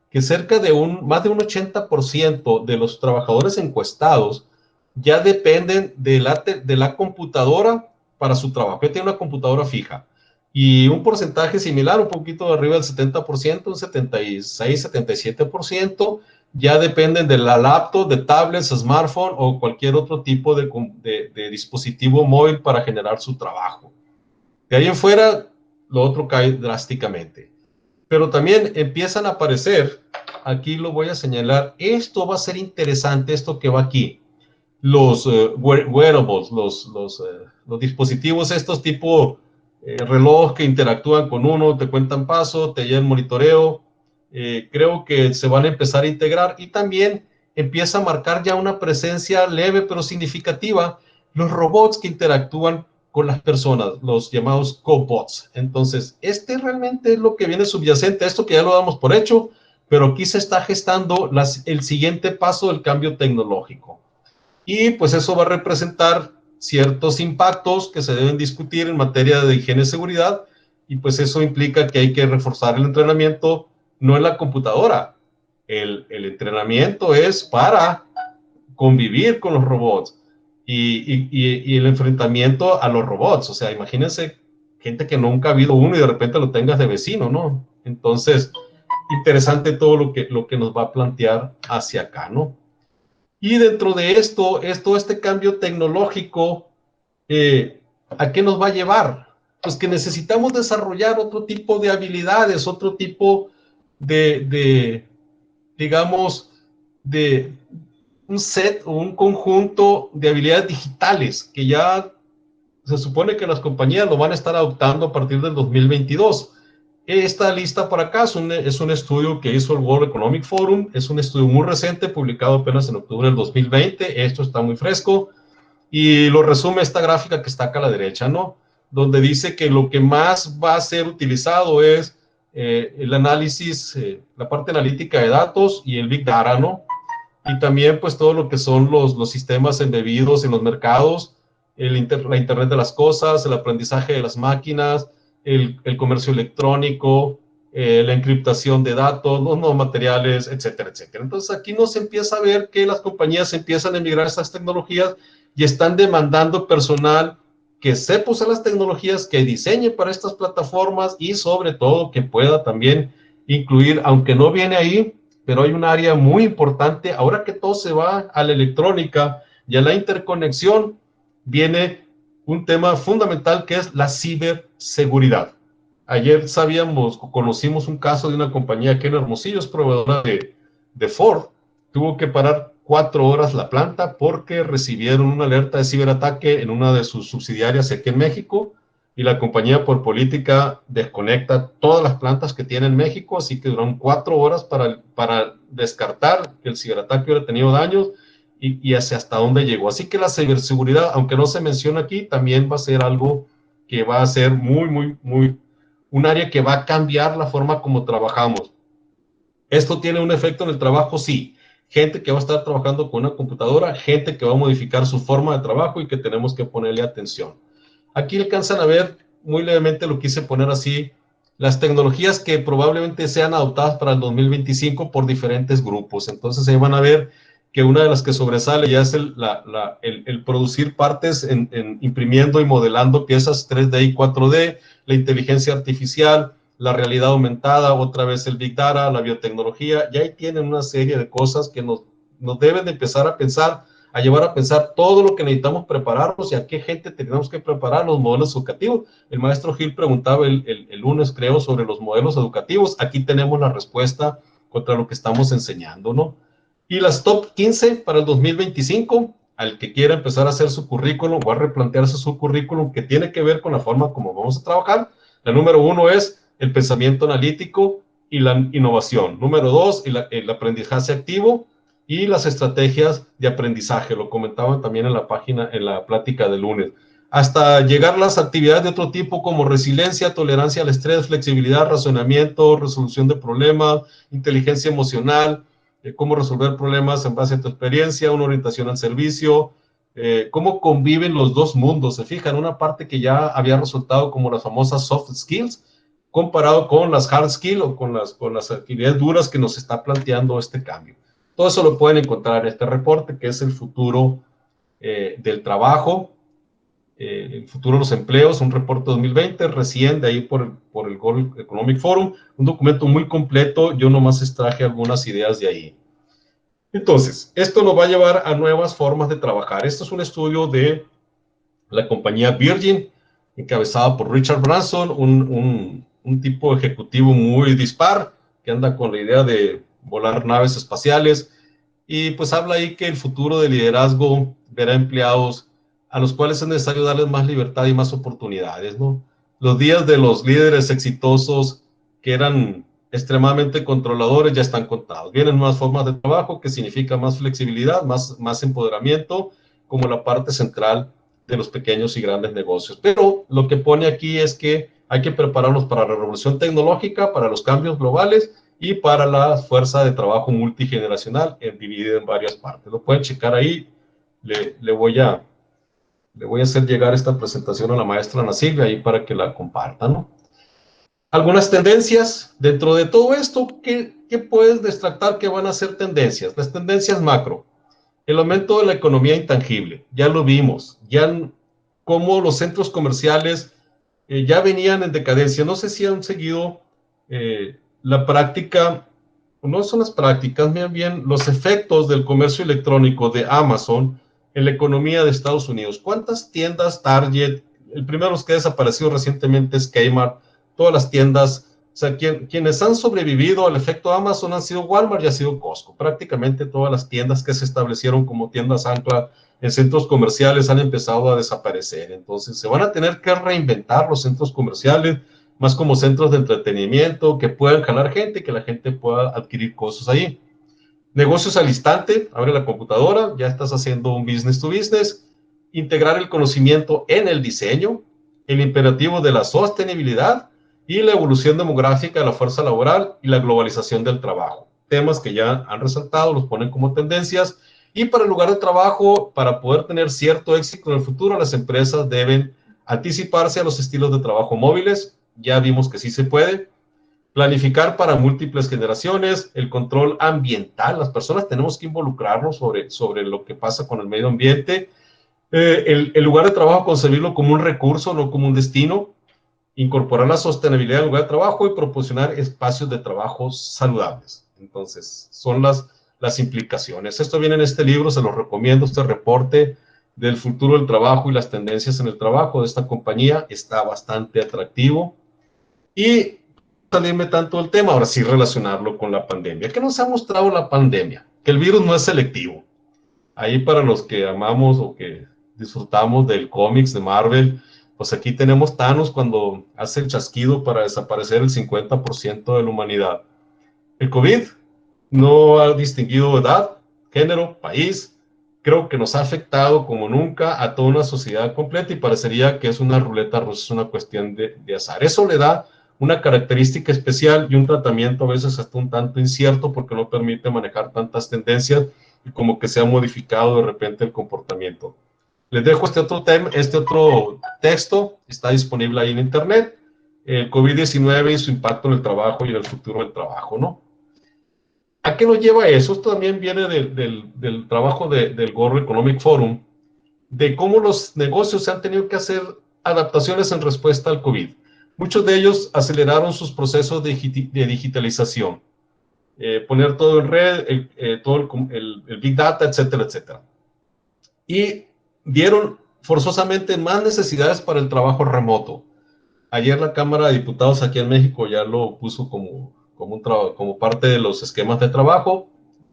que cerca de más de un 80% de los trabajadores encuestados ya dependen de la computadora para su trabajo. Ya tiene una computadora fija. Y un porcentaje similar, un poquito arriba del 70%, un 76, 77%, ya dependen de la laptop, de tablets, smartphone o cualquier otro tipo de dispositivo móvil para generar su trabajo. De ahí en fuera, lo otro cae drásticamente. Pero también empiezan a aparecer, aquí lo voy a señalar, esto va a ser interesante, esto que va aquí, los wearables, los dispositivos estos tipo reloj que interactúan con uno, te cuentan paso, te llevan monitoreo, creo que se van a empezar a integrar y también empieza a marcar ya una presencia leve pero significativa los robots que interactúan con las personas, los llamados cobots. Entonces, este realmente es lo que viene subyacente a esto que ya lo damos por hecho, pero aquí se está gestando el siguiente paso del cambio tecnológico. Y pues eso va a representar ciertos impactos que se deben discutir en materia de higiene y seguridad, y pues eso implica que hay que reforzar el entrenamiento, no en la computadora. El entrenamiento es para convivir con los robots y el enfrentamiento a los robots. O sea, imagínense gente que nunca ha habido uno y de repente lo tengas de vecino, ¿no? Entonces, interesante todo lo que nos va a plantear hacia acá, ¿no? Y dentro de esto, este cambio tecnológico, ¿a qué nos va a llevar? Pues que necesitamos desarrollar otro tipo de habilidades, otro tipo digamos, de un set o un conjunto de habilidades digitales que ya se supone que las compañías lo van a estar adoptando a partir del 2022. Esta lista por acá es un estudio que hizo el World Economic Forum, es un estudio muy reciente, publicado apenas en octubre del 2020, esto está muy fresco, y lo resume esta gráfica que está acá a la derecha, ¿no? Donde dice que lo que más va a ser utilizado es el análisis, la parte analítica de datos y el Big Data, ¿no? Y también pues todo lo que son los sistemas embebidos en los mercados, la Internet de las cosas, el aprendizaje de las máquinas, el comercio electrónico, la encriptación de datos, los nuevos materiales, etcétera, etcétera. Entonces aquí nos empieza a ver que las compañías empiezan a emigrar a estas tecnologías y están demandando personal que sepa usar las tecnologías, que diseñe para estas plataformas y sobre todo que pueda también incluir, aunque no viene ahí, pero hay un área muy importante, ahora que todo se va a la electrónica y a la interconexión, viene un tema fundamental que es la ciberseguridad. Ayer conocimos un caso de una compañía que en Hermosillo es proveedora de Ford, tuvo que parar 4 horas la planta porque recibieron una alerta de ciberataque en una de sus subsidiarias aquí en México, y la compañía por política desconecta todas las plantas que tiene en México, así que duraron 4 horas para descartar que el ciberataque hubiera tenido daños y hacia hasta dónde llegó. Así que la ciberseguridad, aunque no se menciona aquí, también va a ser algo que va a ser un área que va a cambiar la forma como trabajamos. ¿Esto tiene un efecto en el trabajo? Sí. Gente que va a estar trabajando con una computadora, gente que va a modificar su forma de trabajo y que tenemos que ponerle atención. Aquí alcanzan a ver muy levemente, lo quise poner así, las tecnologías que probablemente sean adoptadas para el 2025 por diferentes grupos. Entonces ahí van a ver que una de las que sobresale ya es el producir partes imprimiendo y modelando piezas 3D y 4D, la inteligencia artificial, la realidad aumentada, otra vez el Big Data, la biotecnología, y ahí tienen una serie de cosas que nos deben de empezar a pensar, a llevar a pensar todo lo que necesitamos prepararnos y a qué gente tenemos que preparar los modelos educativos. El maestro Gil preguntaba el lunes, creo, sobre los modelos educativos. Aquí tenemos la respuesta contra lo que estamos enseñando, ¿no? Y las top 15 para el 2025, al que quiera empezar a hacer su currículum o a replantearse su currículum que tiene que ver con la forma como vamos a trabajar. La número 1 es el pensamiento analítico y la innovación. Número 2, el aprendizaje activo y las estrategias de aprendizaje. Lo comentaban también en la página, en la plática del lunes. Hasta llegar a las actividades de otro tipo como resiliencia, tolerancia al estrés, flexibilidad, razonamiento, resolución de problemas, inteligencia emocional, cómo resolver problemas en base a tu experiencia, una orientación al servicio, cómo conviven los dos mundos. Se fijan, una parte que ya había resultado como las famosas soft skills, comparado con las hard skills o con las actividades duras que nos está planteando este cambio. Todo eso lo pueden encontrar en este reporte, que es el futuro del trabajo, el futuro de los empleos, un reporte 2020, recién de ahí por el World Economic Forum, un documento muy completo. Yo nomás extraje algunas ideas de ahí. Entonces, esto nos va a llevar a nuevas formas de trabajar. Esto es un estudio de la compañía Virgin, encabezada por Richard Branson, un tipo ejecutivo muy dispar, que anda con la idea de volar naves espaciales, y pues habla ahí que el futuro del liderazgo verá empleados a los cuales es necesario darles más libertad y más oportunidades, ¿no? Los días de los líderes exitosos que eran extremadamente controladores ya están contados. Vienen nuevas formas de trabajo que significa más flexibilidad, más empoderamiento, como la parte central de los pequeños y grandes negocios. Pero lo que pone aquí es que hay que prepararnos para la revolución tecnológica, para los cambios globales y para la fuerza de trabajo multigeneracional, dividida en varias partes. Lo pueden checar ahí. Le voy a hacer llegar esta presentación a la maestra Ana Silvia ahí para que la compartan, ¿no? Algunas tendencias dentro de todo esto. ¿Qué puedes destacar que van a ser tendencias? Las tendencias macro. El aumento de la economía intangible, ya lo vimos, ya como los centros comerciales ya venían en decadencia. No sé si han seguido la práctica, no son las prácticas, bien los efectos del comercio electrónico de Amazon en la economía de Estados Unidos. ¿Cuántas tiendas Target? El primero que ha desaparecido recientemente es Kmart, todas las tiendas. O sea, quienes han sobrevivido al efecto Amazon han sido Walmart y ha sido Costco. Prácticamente todas las tiendas que se establecieron como tiendas ancla en centros comerciales han empezado a desaparecer. Entonces, se van a tener que reinventar los centros comerciales, más como centros de entretenimiento, que puedan jalar gente y que la gente pueda adquirir cosas ahí. Negocios al instante, abre la computadora, ya estás haciendo un business to business. Integrar el conocimiento en el diseño, el imperativo de la sostenibilidad y la evolución demográfica de la fuerza laboral y la globalización del trabajo. Temas que ya han resaltado, los ponen como tendencias. Y para el lugar de trabajo, para poder tener cierto éxito en el futuro, las empresas deben anticiparse a los estilos de trabajo móviles. Ya vimos que sí se puede. Planificar para múltiples generaciones, el control ambiental. Las personas tenemos que involucrarnos sobre lo que pasa con el medio ambiente. El lugar de trabajo, concebirlo como un recurso, no como un destino. Incorporar la sostenibilidad al lugar de trabajo y proporcionar espacios de trabajo saludables. Entonces, son las implicaciones. Esto viene en este libro, se lo recomiendo, este reporte del futuro del trabajo y las tendencias en el trabajo de esta compañía. Está bastante atractivo. Y salirme tanto del tema, ahora sí relacionarlo con la pandemia. ¿Qué nos ha mostrado la pandemia? Que el virus no es selectivo. Ahí para los que amamos o que disfrutamos del cómics de Marvel, pues aquí tenemos Thanos cuando hace el chasquido para desaparecer el 50% de la humanidad. El COVID no ha distinguido edad, género, país. Creo que nos ha afectado como nunca a toda una sociedad completa y parecería que es una ruleta rusa, es una cuestión de azar. Eso le da una característica especial y un tratamiento a veces hasta un tanto incierto porque no permite manejar tantas tendencias y como que se ha modificado de repente el comportamiento. Les dejo este otro texto, está disponible ahí en internet, el COVID-19 y su impacto en el trabajo y en el futuro del trabajo, ¿no? ¿A qué nos lleva eso? Esto también viene del trabajo del World Economic Forum, de cómo los negocios se han tenido que hacer adaptaciones en respuesta al COVID. Muchos de ellos aceleraron sus procesos de digitalización, poner todo en red, todo el Big Data, etcétera, etcétera. Y dieron forzosamente más necesidades para el trabajo remoto. Ayer la Cámara de Diputados aquí en México ya lo puso como parte de los esquemas de trabajo.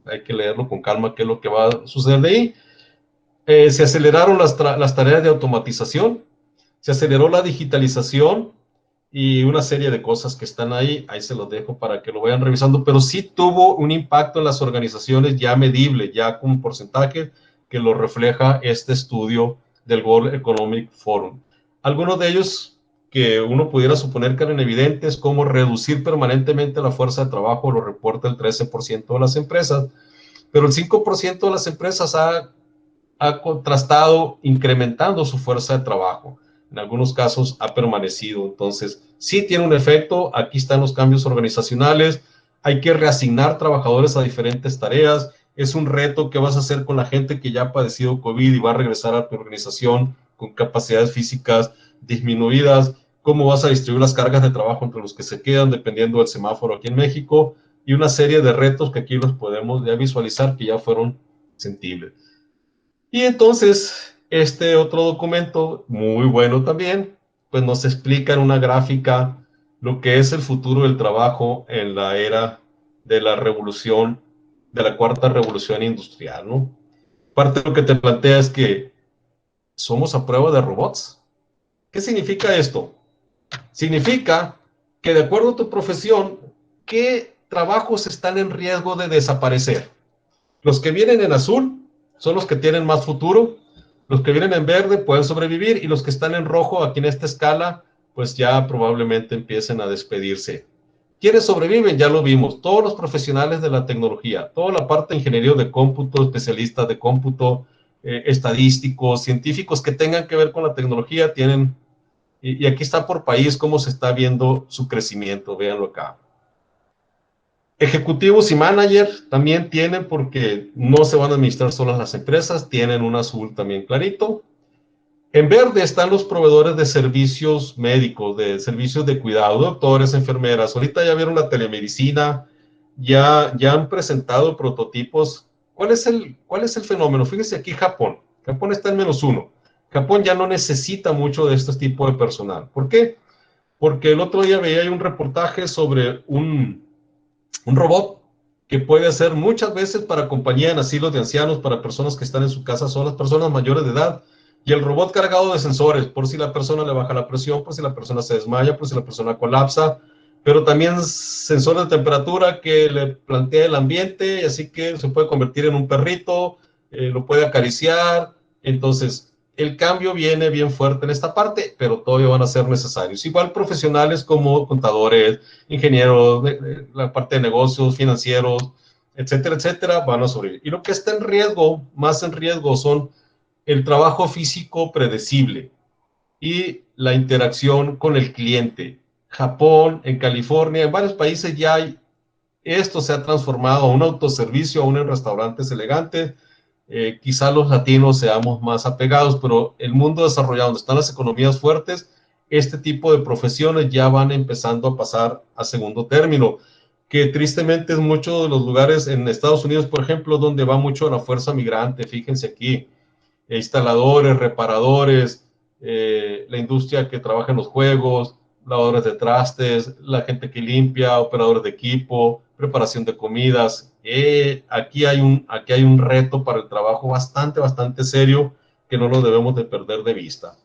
Hay que leerlo con calma qué es lo que va a suceder de ahí. Se aceleraron las tareas de automatización, se aceleró la digitalización y una serie de cosas que están ahí se los dejo para que lo vayan revisando, pero sí tuvo un impacto en las organizaciones ya medible, ya con porcentaje que lo refleja este estudio del World Economic Forum. Algunos de ellos que uno pudiera suponer que eran evidentes, como reducir permanentemente la fuerza de trabajo, lo reporta el 13% de las empresas, pero el 5% de las empresas ha contrastado incrementando su fuerza de trabajo. En algunos casos ha permanecido. Entonces, sí tiene un efecto. Aquí están los cambios organizacionales. Hay que reasignar trabajadores a diferentes tareas. Es un reto que vas a hacer con la gente que ya ha padecido COVID y va a regresar a tu organización con capacidades físicas disminuidas. Cómo vas a distribuir las cargas de trabajo entre los que se quedan, dependiendo del semáforo aquí en México. Y una serie de retos que aquí los podemos ya visualizar que ya fueron sentibles. Y entonces, este otro documento, muy bueno también, pues nos explica en una gráfica lo que es el futuro del trabajo en la era de la revolución, de la cuarta revolución industrial, ¿no? Parte de lo que te plantea es que somos a prueba de robots. ¿Qué significa esto? Significa que de acuerdo a tu profesión, ¿qué trabajos están en riesgo de desaparecer? Los que vienen en azul son los que tienen más futuro, los que vienen en verde pueden sobrevivir y los que están en rojo aquí en esta escala pues ya probablemente empiecen a despedirse. ¿Quiénes sobreviven? Ya lo vimos, todos los profesionales de la tecnología, toda la parte de ingeniería de cómputo, especialistas de cómputo, estadísticos, científicos que tengan que ver con la tecnología tienen, y aquí está por país cómo se está viendo su crecimiento, véanlo acá. Ejecutivos y managers también tienen, porque no se van a administrar solas las empresas, tienen un azul también clarito. En verde están los proveedores de servicios médicos, de servicios de cuidado, doctores, enfermeras. Ahorita ya vieron la telemedicina, ya han presentado prototipos. ¿Cuál es el fenómeno? Fíjense aquí Japón. Japón está en -1. Japón ya no necesita mucho de este tipo de personal. ¿Por qué? Porque el otro día veía un reportaje sobre un robot que puede hacer muchas veces para compañía en asilos de ancianos, para personas que están en su casa solas, personas mayores de edad, y el robot cargado de sensores, por si la persona le baja la presión, por si la persona se desmaya, por si la persona colapsa, pero también sensores de temperatura que le plantea el ambiente, así que se puede convertir en un perrito, lo puede acariciar. Entonces el cambio viene bien fuerte en esta parte, pero todavía van a ser necesarios. Igual profesionales como contadores, ingenieros, la parte de negocios, financieros, etcétera, etcétera, van a sobrevivir. Y lo que está en riesgo, más en riesgo, son el trabajo físico predecible y la interacción con el cliente. Japón, en California, en varios países ya esto se ha transformado a un autoservicio, aún en restaurantes elegantes. Quizá los latinos seamos más apegados, pero el mundo desarrollado, donde están las economías fuertes, este tipo de profesiones ya van empezando a pasar a segundo término. que tristemente es mucho de los lugares en Estados Unidos, por ejemplo, donde va mucho la fuerza migrante. Fíjense aquí, instaladores, reparadores, la industria que trabaja en los juegos, lavadores de trastes, la gente que limpia, operadores de equipo, preparación de comidas. Aquí hay un reto para el trabajo bastante serio que no lo debemos de perder de vista.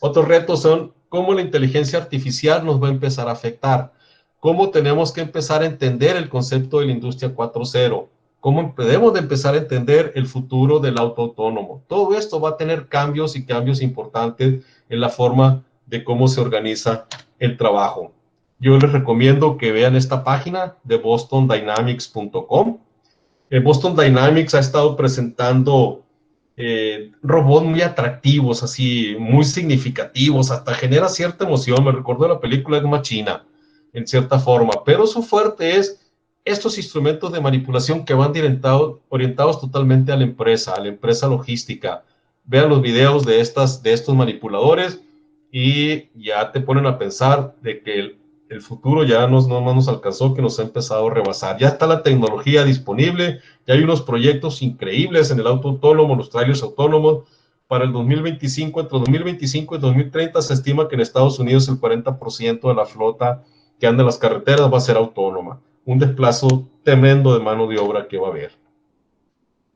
Otros retos son cómo la inteligencia artificial nos va a empezar a afectar, cómo tenemos que empezar a entender el concepto de la industria 4.0, cómo debemos de empezar a entender el futuro del auto autónomo. Todo esto va a tener cambios y cambios importantes en la forma de cómo se organiza el trabajo. Yo les recomiendo que vean esta página de bostondynamics.com. Boston Dynamics ha estado presentando robots muy atractivos, así, muy significativos, hasta genera cierta emoción. Me recordó la película Ex Machina, en cierta forma, pero su fuerte es estos instrumentos de manipulación que van orientados totalmente a la empresa logística. Vean los videos de estos manipuladores y ya te ponen a pensar de que el futuro ya no nos alcanzó, que nos ha empezado a rebasar. Ya está la tecnología disponible, ya hay unos proyectos increíbles en el auto autónomo, los trailers autónomos. Para el 2025, entre 2025 y 2030, se estima que en Estados Unidos el 40% de la flota que anda en las carreteras va a ser autónoma. Un desplazo tremendo de mano de obra que va a haber.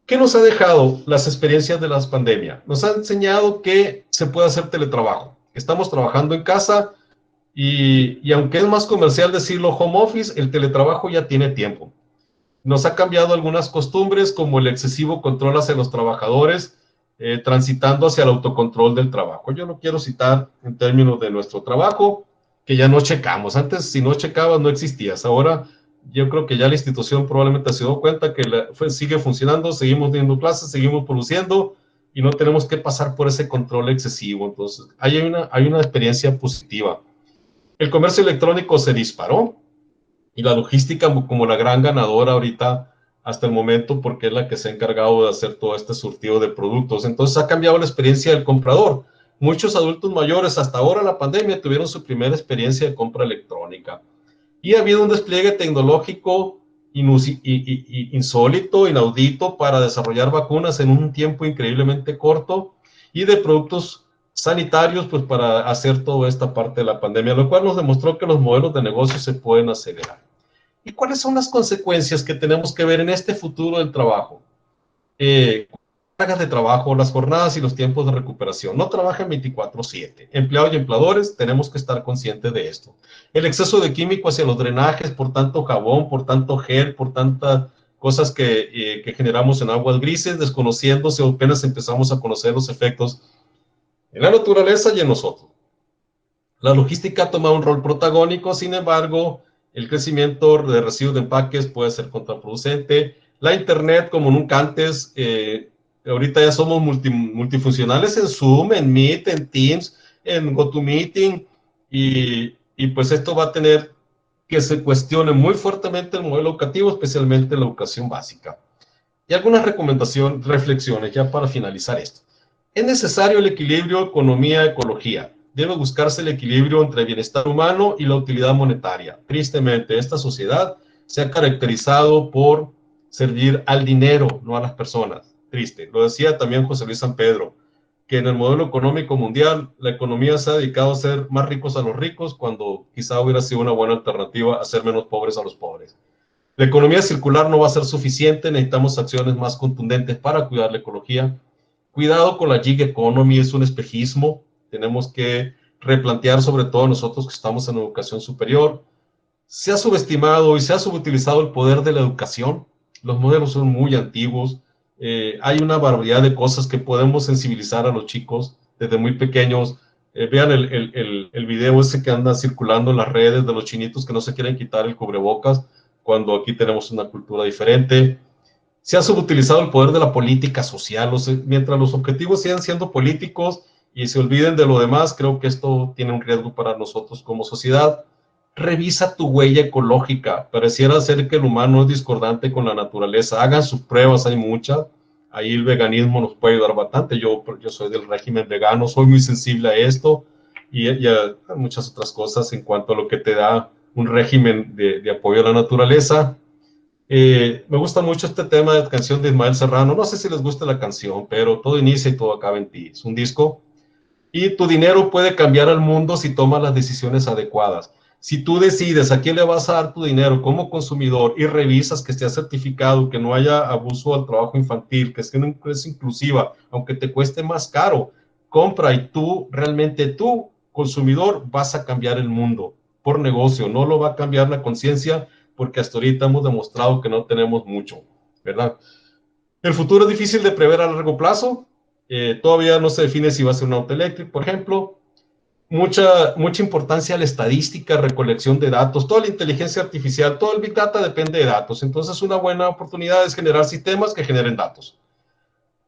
¿Qué nos ha dejado las experiencias de las pandemias? Nos ha enseñado que se puede hacer teletrabajo. Estamos trabajando en casa y aunque es más comercial decirlo home office, el teletrabajo ya tiene tiempo. Nos ha cambiado algunas costumbres, como el excesivo control hacia los trabajadores, transitando hacia el autocontrol del trabajo. Yo lo quiero citar en términos de nuestro trabajo, que ya no checamos. Antes, si no checabas, no existías. Ahora, yo creo que ya la institución probablemente se dio cuenta que sigue funcionando, seguimos teniendo clases, seguimos produciendo y no tenemos que pasar por ese control excesivo. Entonces, hay una experiencia positiva. El comercio electrónico se disparó y la logística como la gran ganadora ahorita hasta el momento, porque es la que se ha encargado de hacer todo este surtido de productos. Entonces ha cambiado la experiencia del comprador. Muchos adultos mayores hasta ahora en la pandemia tuvieron su primera experiencia de compra electrónica. Y ha habido un despliegue tecnológico insólito, inaudito, para desarrollar vacunas en un tiempo increíblemente corto y de productos sanitarios, pues para hacer toda esta parte de la pandemia, lo cual nos demostró que los modelos de negocio se pueden acelerar. ¿Y cuáles son las consecuencias que tenemos que ver en este futuro del trabajo? Cargas de trabajo, las jornadas y los tiempos de recuperación. No trabajan 24/7. Empleados y empleadores tenemos que estar conscientes de esto. El exceso de químico hacia los drenajes, por tanto jabón, por tanto gel, por tantas cosas que generamos en aguas grises, desconociéndose o apenas empezamos a conocer los efectos en la naturaleza y en nosotros. La logística toma un rol protagónico, sin embargo, el crecimiento de residuos de empaques puede ser contraproducente. La Internet, como nunca antes, ahorita ya somos multifuncionales en Zoom, en Meet, en Teams, en GoToMeeting, y pues esto va a tener que se cuestione muy fuertemente el modelo educativo, especialmente la educación básica. Y algunas recomendaciones, reflexiones ya para finalizar esto. Es necesario el equilibrio economía-ecología. Debe buscarse el equilibrio entre el bienestar humano y la utilidad monetaria. Tristemente, esta sociedad se ha caracterizado por servir al dinero, no a las personas. Triste. Lo decía también José Luis San Pedro, que en el modelo económico mundial, la economía se ha dedicado a hacer más ricos a los ricos, cuando quizá hubiera sido una buena alternativa hacer menos pobres a los pobres. La economía circular no va a ser suficiente, necesitamos acciones más contundentes para cuidar la ecología. Cuidado con la gig economy, es un espejismo. Tenemos que replantear, sobre todo nosotros que estamos en educación superior. Se ha subestimado y se ha subutilizado el poder de la educación. Los modelos son muy antiguos. Hay una barbaridad de cosas que podemos sensibilizar a los chicos desde muy pequeños. Vean el video ese que anda circulando en las redes de los chinitos que no se quieren quitar el cubrebocas, cuando aquí tenemos una cultura diferente. Se ha subutilizado el poder de la política social. Mientras los objetivos sigan siendo políticos y se olviden de lo demás, creo que esto tiene un riesgo para nosotros como sociedad. Revisa tu huella ecológica. Pareciera ser que el humano es discordante con la naturaleza. Hagan sus pruebas, hay muchas. Ahí el veganismo nos puede ayudar bastante. Yo soy del régimen vegano, soy muy sensible a esto y a muchas otras cosas en cuanto a lo que te da un régimen de apoyo a la naturaleza. Me gusta mucho este tema de canción de Ismael Serrano. No sé si les gusta la canción, pero todo inicia y todo acaba en ti. Es un disco. Y tu dinero puede cambiar al mundo si tomas las decisiones adecuadas. Si tú decides a quién le vas a dar tu dinero como consumidor y revisas que esté certificado, que no haya abuso al trabajo infantil, que esté una empresa inclusiva, aunque te cueste más caro, compra y tú, realmente tú, consumidor, vas a cambiar el mundo por negocio. No lo va a cambiar la conciencia porque hasta ahorita hemos demostrado que no tenemos mucho, ¿verdad? El futuro es difícil de prever a largo plazo. Todavía no se define si va a ser un auto eléctrico, por ejemplo. Mucha importancia a la estadística, recolección de datos, toda la inteligencia artificial, todo el Big Data depende de datos. Entonces, una buena oportunidad es generar sistemas que generen datos.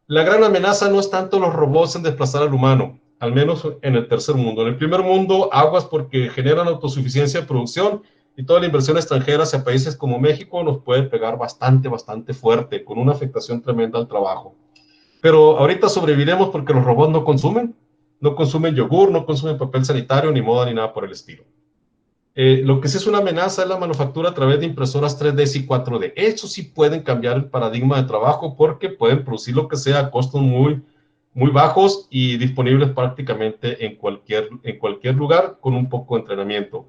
La gran amenaza no es tanto los robots en desplazar al humano, al menos en el tercer mundo. En el primer mundo, aguas porque generan autosuficiencia de producción y toda la inversión extranjera hacia países como México nos puede pegar bastante, bastante fuerte, con una afectación tremenda al trabajo. Pero ahorita sobreviviremos porque los robots no consumen yogur, no consumen papel sanitario, ni moda, ni nada por el estilo. Lo que sí es una amenaza es la manufactura a través de impresoras 3D y 4D. Eso sí pueden cambiar el paradigma de trabajo porque pueden producir lo que sea a costos muy, muy bajos y disponibles prácticamente en cualquier lugar con un poco de entrenamiento.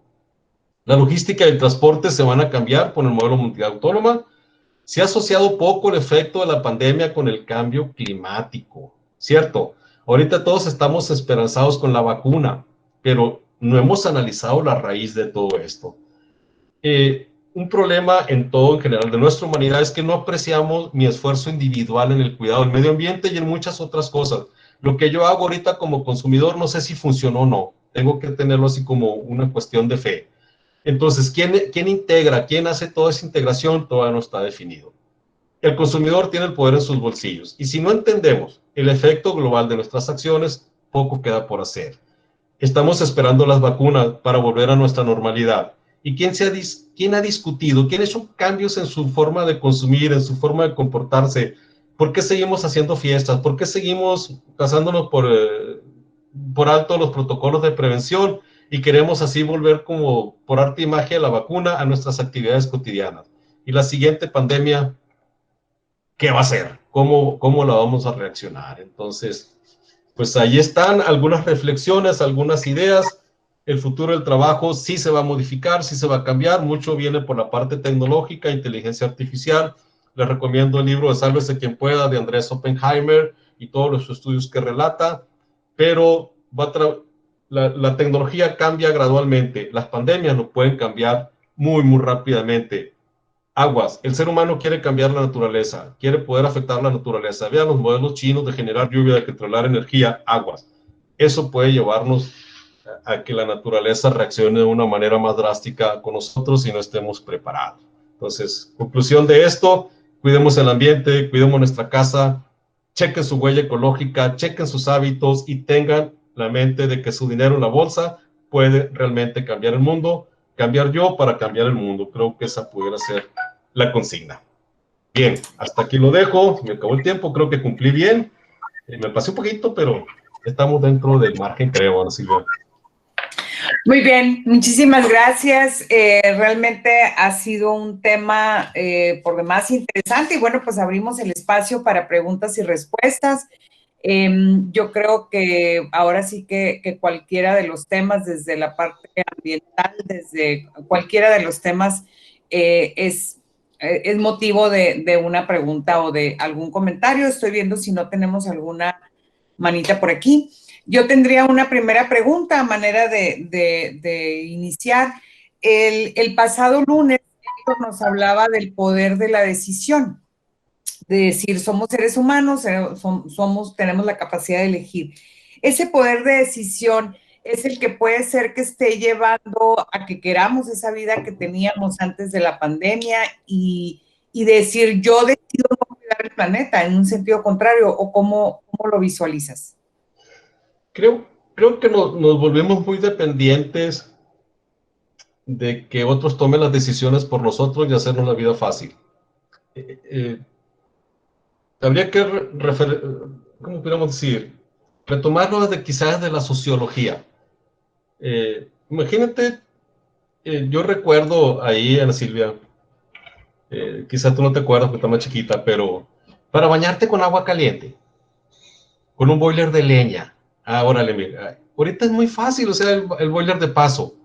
La logística y el transporte se van a cambiar por el modelo mundial autónoma. Se ha asociado poco el efecto de la pandemia con el cambio climático, ¿cierto? Ahorita todos estamos esperanzados con la vacuna, pero no hemos analizado la raíz de todo esto. Un problema en todo en general de nuestra humanidad es que no apreciamos mi esfuerzo individual en el cuidado del medio ambiente y en muchas otras cosas. Lo que yo hago ahorita como consumidor no sé si funcionó o no. Tengo que tenerlo así como una cuestión de fe. Entonces, ¿quién integra? ¿Quién hace toda esa integración? Todavía no está definido. El consumidor tiene el poder en sus bolsillos y si no entendemos el efecto global de nuestras acciones, poco queda por hacer. Estamos esperando las vacunas para volver a nuestra normalidad. ¿Y quién ha discutido? ¿Quién ha hecho cambios en su forma de consumir, en su forma de comportarse? ¿Por qué seguimos haciendo fiestas? ¿Por qué seguimos pasándonos por alto los protocolos de prevención y queremos así volver como por arte y magia la vacuna a nuestras actividades cotidianas? Y la siguiente pandemia, ¿qué va a ser? ¿Cómo la vamos a reaccionar? Entonces, pues ahí están algunas reflexiones, algunas ideas. El futuro del trabajo sí se va a modificar, sí se va a cambiar. Mucho viene por la parte tecnológica, inteligencia artificial. Les recomiendo el libro de Sálvese quien pueda de Andrés Oppenheimer y todos los estudios que relata. Pero la tecnología cambia gradualmente. Las pandemias lo pueden cambiar muy, muy rápidamente. Aguas, el ser humano quiere cambiar la naturaleza, quiere poder afectar la naturaleza. Vean los modelos chinos de generar lluvia, de controlar energía, aguas. Eso puede llevarnos a que la naturaleza reaccione de una manera más drástica con nosotros si no estemos preparados. Entonces, conclusión de esto, cuidemos el ambiente, cuidemos nuestra casa, chequen su huella ecológica, chequen sus hábitos y tengan la mente de que su dinero en la bolsa puede realmente cambiar el mundo, cambiar yo para cambiar el mundo. Creo que esa pudiera ser la consigna. Bien, hasta aquí lo dejo, me acabó el tiempo, creo que cumplí bien, me pasé un poquito, pero estamos dentro del margen, creo, Ana Silvia. Muy bien, muchísimas gracias. Realmente ha sido un tema por demás interesante y bueno, pues abrimos el espacio para preguntas y respuestas. Yo creo que ahora sí que cualquiera de los temas, desde la parte ambiental, desde cualquiera de los temas, es motivo de una pregunta o de algún comentario. Estoy viendo si no tenemos alguna manita por aquí. Yo tendría una primera pregunta a manera de iniciar. El pasado lunes Héctor nos hablaba del poder de la decisión, de decir, somos seres humanos, tenemos la capacidad de elegir. Ese poder de decisión es el que puede ser que esté llevando a que queramos esa vida que teníamos antes de la pandemia y decir, yo decido no cuidar el planeta en un sentido contrario, o cómo lo visualizas. Creo que nos volvemos muy dependientes de que otros tomen las decisiones por nosotros y hacernos la vida fácil. Habría que, ¿cómo podríamos decir? Retomarlo desde quizás de la sociología. Imagínate Yo recuerdo ahí, Ana Silvia, quizá tú no te acuerdas porque estás más chiquita, pero para bañarte con agua caliente, con un boiler de leña. Ah, órale, mira. Ahorita es muy fácil, o sea, el boiler de paso.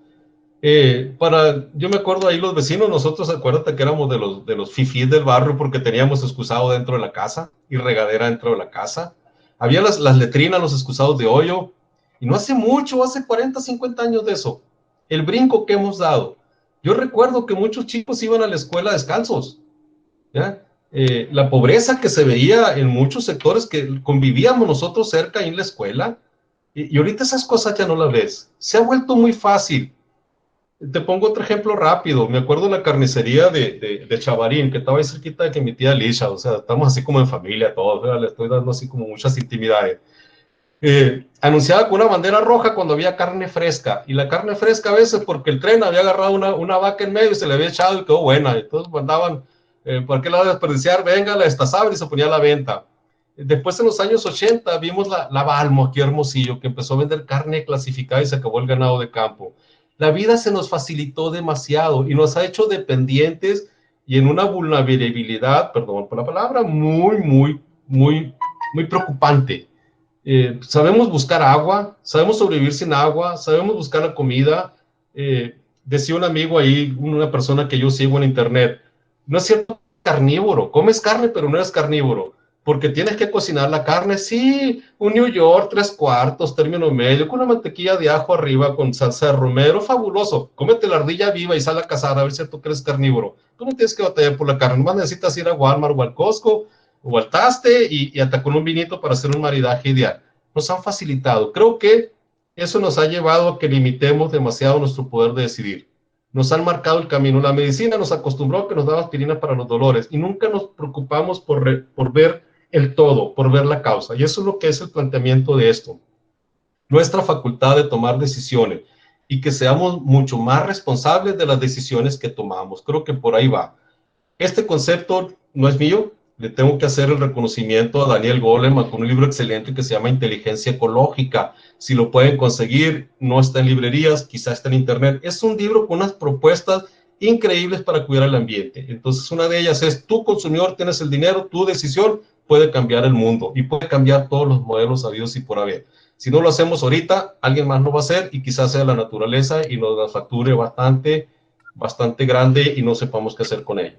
Yo me acuerdo ahí los vecinos, nosotros, acuérdate que éramos de los fifís del barrio porque teníamos excusado dentro de la casa y regadera dentro de la casa. Había las letrinas, los excusados de hoyo, y no hace mucho, hace 40, 50 años de eso. El brinco que hemos dado. Yo recuerdo que muchos chicos iban a la escuela descalzos, ¿ya? La pobreza que se veía en muchos sectores que convivíamos nosotros cerca ahí en la escuela, y ahorita esas cosas ya no las ves. Se ha vuelto muy fácil. Te pongo otro ejemplo rápido. Me acuerdo de la carnicería de Chavarín, que estaba ahí cerquita de que mi tía Lisha, o sea, estamos así como en familia todos, ¿verdad? Le estoy dando así como muchas intimidades. Anunciaba con una bandera roja cuando había carne fresca, y la carne fresca a veces porque el tren había agarrado una vaca en medio y se le había echado y quedó buena, entonces mandaban, ¿por qué la va a desperdiciar? Venga, la destazaban y se ponía a la venta. Después en los años 80 vimos la Balmo aquí Hermosillo, que empezó a vender carne clasificada y se acabó el ganado de campo. La vida se nos facilitó demasiado y nos ha hecho dependientes y en una vulnerabilidad, perdón por la palabra, muy preocupante. Sabemos buscar agua, sabemos sobrevivir sin agua, sabemos buscar la comida. Decía un amigo ahí, una persona que yo sigo en internet, no es cierto carnívoro, comes carne pero no eres carnívoro, porque tienes que cocinar la carne, sí, un New York, 3/4, término medio, con una mantequilla de ajo arriba, con salsa de romero, fabuloso. Cómete la ardilla viva y sal a cazar a ver si tú crees carnívoro. Tú no tienes que batallar por la carne, nomás necesitas ir a Walmart o al Costco o al Taste y hasta con un vinito para hacer un maridaje ideal. Nos han facilitado. Creo que eso nos ha llevado a que limitemos demasiado nuestro poder de decidir. Nos han marcado el camino. La medicina nos acostumbró a que nos daba aspirina para los dolores y nunca nos preocupamos por ver el todo, por ver la causa. Y eso es lo que es el planteamiento de esto. Nuestra facultad de tomar decisiones y que seamos mucho más responsables de las decisiones que tomamos. Creo que por ahí va. Este concepto no es mío, le tengo que hacer el reconocimiento a Daniel Goleman con un libro excelente que se llama Inteligencia Ecológica. Si lo pueden conseguir, no está en librerías, quizá está en internet. Es un libro con unas propuestas increíbles para cuidar el ambiente. Entonces, una de ellas es, tú consumidor tienes el dinero, tu decisión puede cambiar el mundo y puede cambiar todos los modelos habidos y por haber. Si no lo hacemos ahorita, alguien más lo va a hacer y quizás sea la naturaleza y nos la facture bastante grande y no sepamos qué hacer con ella.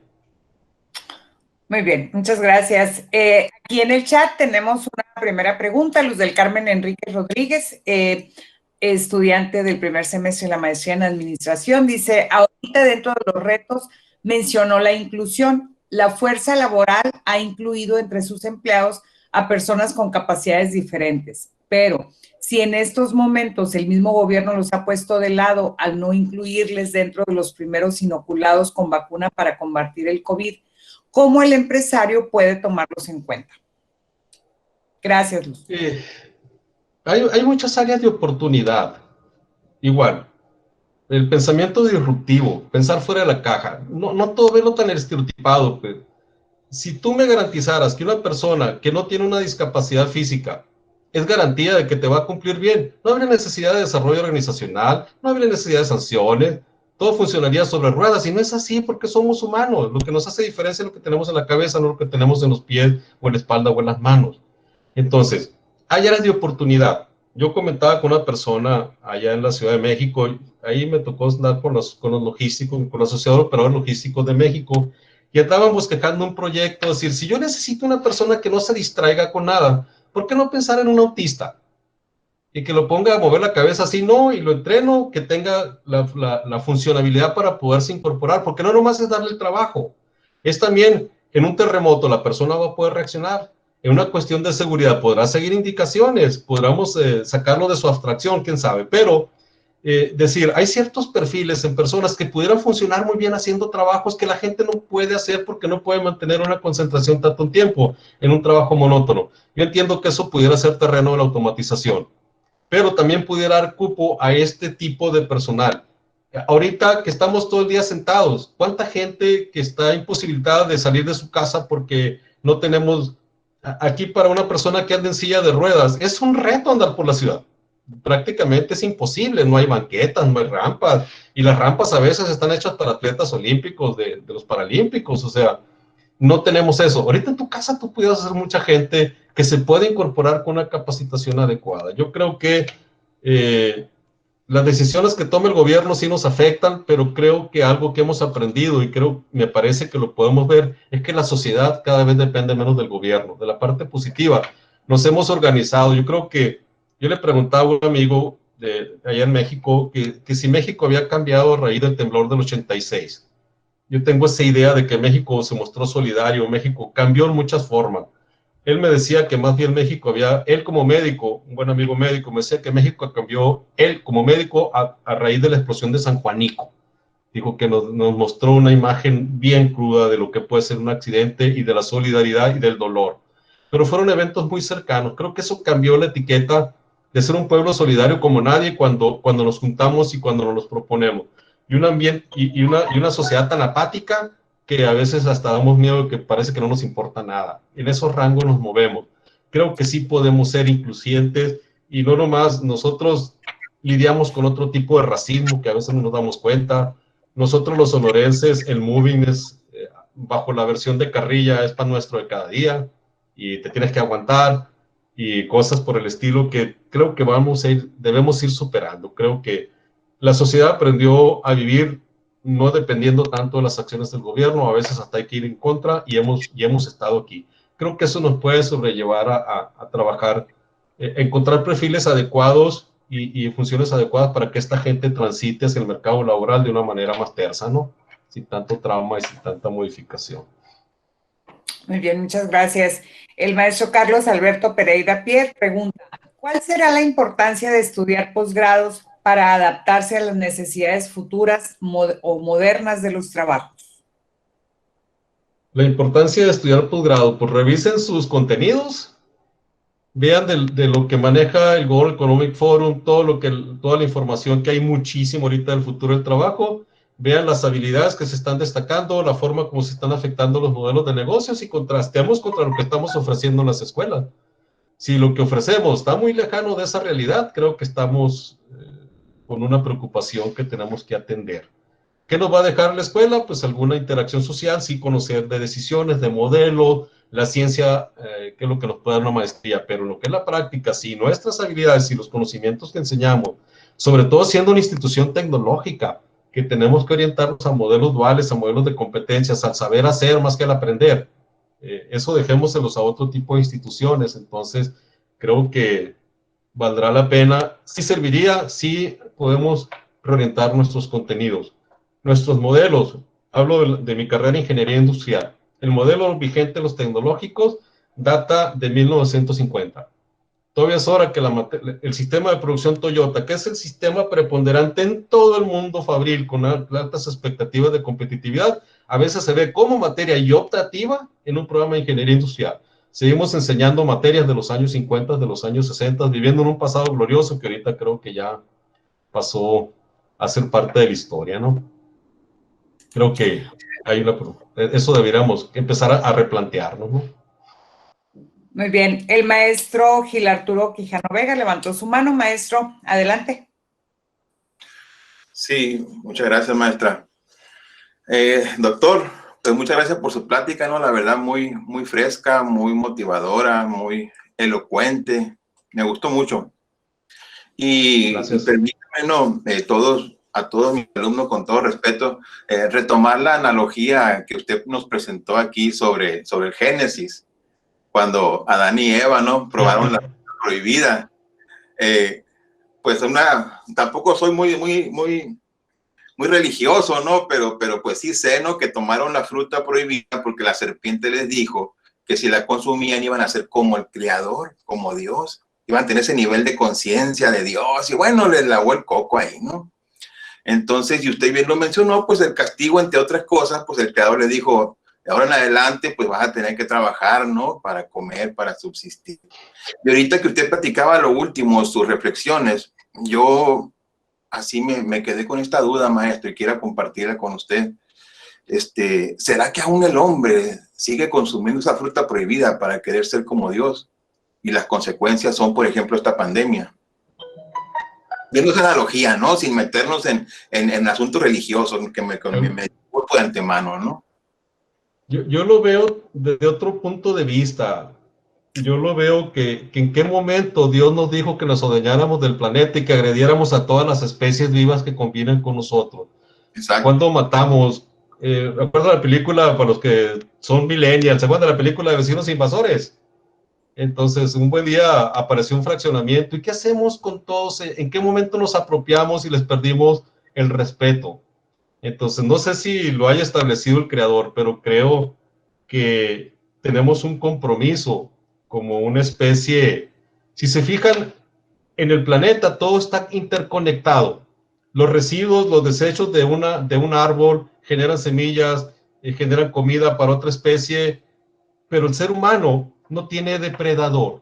Muy bien, muchas gracias. Aquí en el chat tenemos una primera pregunta, Luz del Carmen Enrique Rodríguez, estudiante del primer semestre de la maestría en administración. Dice, ahorita dentro de los retos mencionó la inclusión. La fuerza laboral ha incluido entre sus empleados a personas con capacidades diferentes, pero si en estos momentos el mismo gobierno los ha puesto de lado al no incluirles dentro de los primeros inoculados con vacuna para combatir el COVID, ¿cómo el empresario puede tomarlos en cuenta? Gracias, Luz. Hay muchas áreas de oportunidad. Igual, el pensamiento disruptivo, pensar fuera de la caja. No todo verlo tan estereotipado. Pues. Si tú me garantizaras que una persona que no tiene una discapacidad física es garantía de que te va a cumplir bien, no habría necesidad de desarrollo organizacional, no habría necesidad de sanciones, todo funcionaría sobre ruedas, y no es así porque somos humanos. Lo que nos hace diferencia es lo que tenemos en la cabeza, no lo que tenemos en los pies o en la espalda o en las manos. Entonces, hay áreas de oportunidad. Yo comentaba con una persona allá en la Ciudad de México, ahí me tocó andar con los logísticos, con la Sociedad de Operadores Logísticos de México, y estaban buscando un proyecto, es decir, si yo necesito una persona que no se distraiga con nada, ¿por qué no pensar en un autista? Y que lo ponga a mover la cabeza así, no, y lo entreno, que tenga la funcionalidad para poderse incorporar, porque no nomás es darle el trabajo, es también en un terremoto la persona va a poder reaccionar, en una cuestión de seguridad podrá seguir indicaciones, podremos sacarlo de su abstracción, quién sabe, pero decir, hay ciertos perfiles en personas que pudieran funcionar muy bien haciendo trabajos que la gente no puede hacer porque no puede mantener una concentración tanto tiempo en un trabajo monótono. Yo entiendo que eso pudiera ser terreno de la automatización, pero también pudiera dar cupo a este tipo de personal. Ahorita que estamos todo el día sentados, ¿cuánta gente que está imposibilitada de salir de su casa porque no tenemos, aquí para una persona que anda en silla de ruedas, es un reto andar por la ciudad? prácticamente es imposible, no hay banquetas, no hay rampas, y las rampas a veces están hechas para atletas olímpicos de los paralímpicos, o sea, no tenemos eso. Ahorita en tu casa tú pudieras hacer mucha gente que se puede incorporar con una capacitación adecuada. Yo creo que las decisiones que tome el gobierno sí nos afectan, pero creo que algo que hemos aprendido y me parece que lo podemos ver es que la sociedad cada vez depende menos del gobierno, de la parte positiva. Nos hemos organizado. Yo creo que yo le preguntaba a un amigo de allá en México que si México había cambiado a raíz del temblor del 86. Yo tengo esa idea de que México se mostró solidario, México cambió en muchas formas. Él me decía que más bien México él como médico, un buen amigo médico, me decía que México cambió, él como médico, a raíz de la explosión de San Juanico. Dijo que nos mostró una imagen bien cruda de lo que puede ser un accidente y de la solidaridad y del dolor. Pero fueron eventos muy cercanos. Creo que eso cambió la etiqueta de ser un pueblo solidario como nadie cuando nos juntamos y cuando nos los proponemos. Y un ambiente y una sociedad tan apática que a veces hasta damos miedo de que parece que no nos importa nada. En esos rangos nos movemos. Creo que sí podemos ser incluyentes y no nomás nosotros lidiamos con otro tipo de racismo que a veces no nos damos cuenta. Nosotros los sonorenses, el moving es, bajo la versión de carrilla, es pan nuestro de cada día y te tienes que aguantar y cosas por el estilo que creo que debemos ir superando. Creo que la sociedad aprendió a vivir no dependiendo tanto de las acciones del gobierno, a veces hasta hay que ir en contra y hemos estado aquí. Creo que eso nos puede sobrellevar a trabajar, encontrar perfiles adecuados y funciones adecuadas para que esta gente transite hacia el mercado laboral de una manera más tersa, ¿no? Sin tanto trauma y sin tanta modificación. Muy bien, muchas gracias. El maestro Carlos Alberto Pereira Pierre pregunta, ¿cuál será la importancia de estudiar posgrados para adaptarse a las necesidades futuras o modernas de los trabajos? La importancia de estudiar posgrado, pues revisen sus contenidos, vean de lo que maneja el World Economic Forum, toda la información que hay muchísimo ahorita del futuro del trabajo, vean las habilidades que se están destacando, la forma como se están afectando los modelos de negocios y contrastemos contra lo que estamos ofreciendo en las escuelas. Si lo que ofrecemos está muy lejano de esa realidad, creo que estamos con una preocupación que tenemos que atender. ¿Qué nos va a dejar la escuela? Pues alguna interacción social, sí conocer de decisiones, de modelo, la ciencia, que es lo que nos puede dar una maestría, pero lo que es la práctica, sí, nuestras habilidades y los conocimientos que enseñamos, sobre todo siendo una institución tecnológica, que tenemos que orientarnos a modelos duales, a modelos de competencias, al saber hacer más que al aprender. Eso dejémoselos a otro tipo de instituciones, entonces creo que valdrá la pena, sí serviría, sí podemos reorientar nuestros contenidos. Nuestros modelos, hablo de mi carrera en ingeniería industrial, el modelo vigente en los tecnológicos data de 1950. Todavía es hora que el sistema de producción Toyota, que es el sistema preponderante en todo el mundo fabril, con altas expectativas de competitividad, a veces se ve como materia y optativa en un programa de ingeniería industrial. Seguimos enseñando materias de los años 50, de los años 60, viviendo en un pasado glorioso que ahorita creo que ya pasó a ser parte de la historia, ¿no? Creo que eso deberíamos empezar a replantearnos, ¿no? Muy bien. El maestro Gil Arturo Quijano Vega levantó su mano. Maestro, adelante. Sí, muchas gracias, maestra. Doctor, pues muchas gracias por su plática, ¿no? La verdad, muy fresca, muy motivadora, muy elocuente. Me gustó mucho. Y permítame, ¿no? A todos mis alumnos, con todo respeto, retomar la analogía que usted nos presentó aquí sobre el Génesis, cuando Adán y Eva, ¿no? Probaron la fruta prohibida. Pues tampoco soy muy religioso, ¿no? Pero pues sí sé, ¿no? Que tomaron la fruta prohibida porque la serpiente les dijo que si la consumían iban a ser como el Creador, como Dios. Iban a tener ese nivel de conciencia de Dios y bueno, les lavó el coco ahí, ¿no? Entonces, y usted bien lo mencionó, pues el castigo, entre otras cosas, pues el Creador le dijo, de ahora en adelante, pues vas a tener que trabajar, ¿no? Para comer, para subsistir. Y ahorita que usted platicaba lo último, sus reflexiones, yo así me quedé con esta duda, maestro, y quiero compartirla con usted. ¿Será que aún el hombre sigue consumiendo esa fruta prohibida para querer ser como Dios? Y las consecuencias son, por ejemplo, esta pandemia. viendo esa analogía, ¿no? Sin meternos en asuntos religiosos, que me disculpo de antemano, ¿no? Yo lo veo desde otro punto de vista. Yo lo veo que en qué momento Dios nos dijo que nos adueñáramos del planeta y que agrediéramos a todas las especies vivas que conviven con nosotros. Exacto. Cuando matamos, recuerdo la película, para los que son millennials, ¿se acuerdan de la película de Vecinos Invasores? Entonces, un buen día apareció un fraccionamiento. ¿Y qué hacemos con todos? ¿En qué momento nos apropiamos y les perdimos el respeto? Entonces, no sé si lo haya establecido el creador, pero creo que tenemos un compromiso como una especie. Si se fijan, en el planeta todo está interconectado. Los residuos, los desechos de un árbol generan semillas, generan comida para otra especie, pero el ser humano no tiene depredador.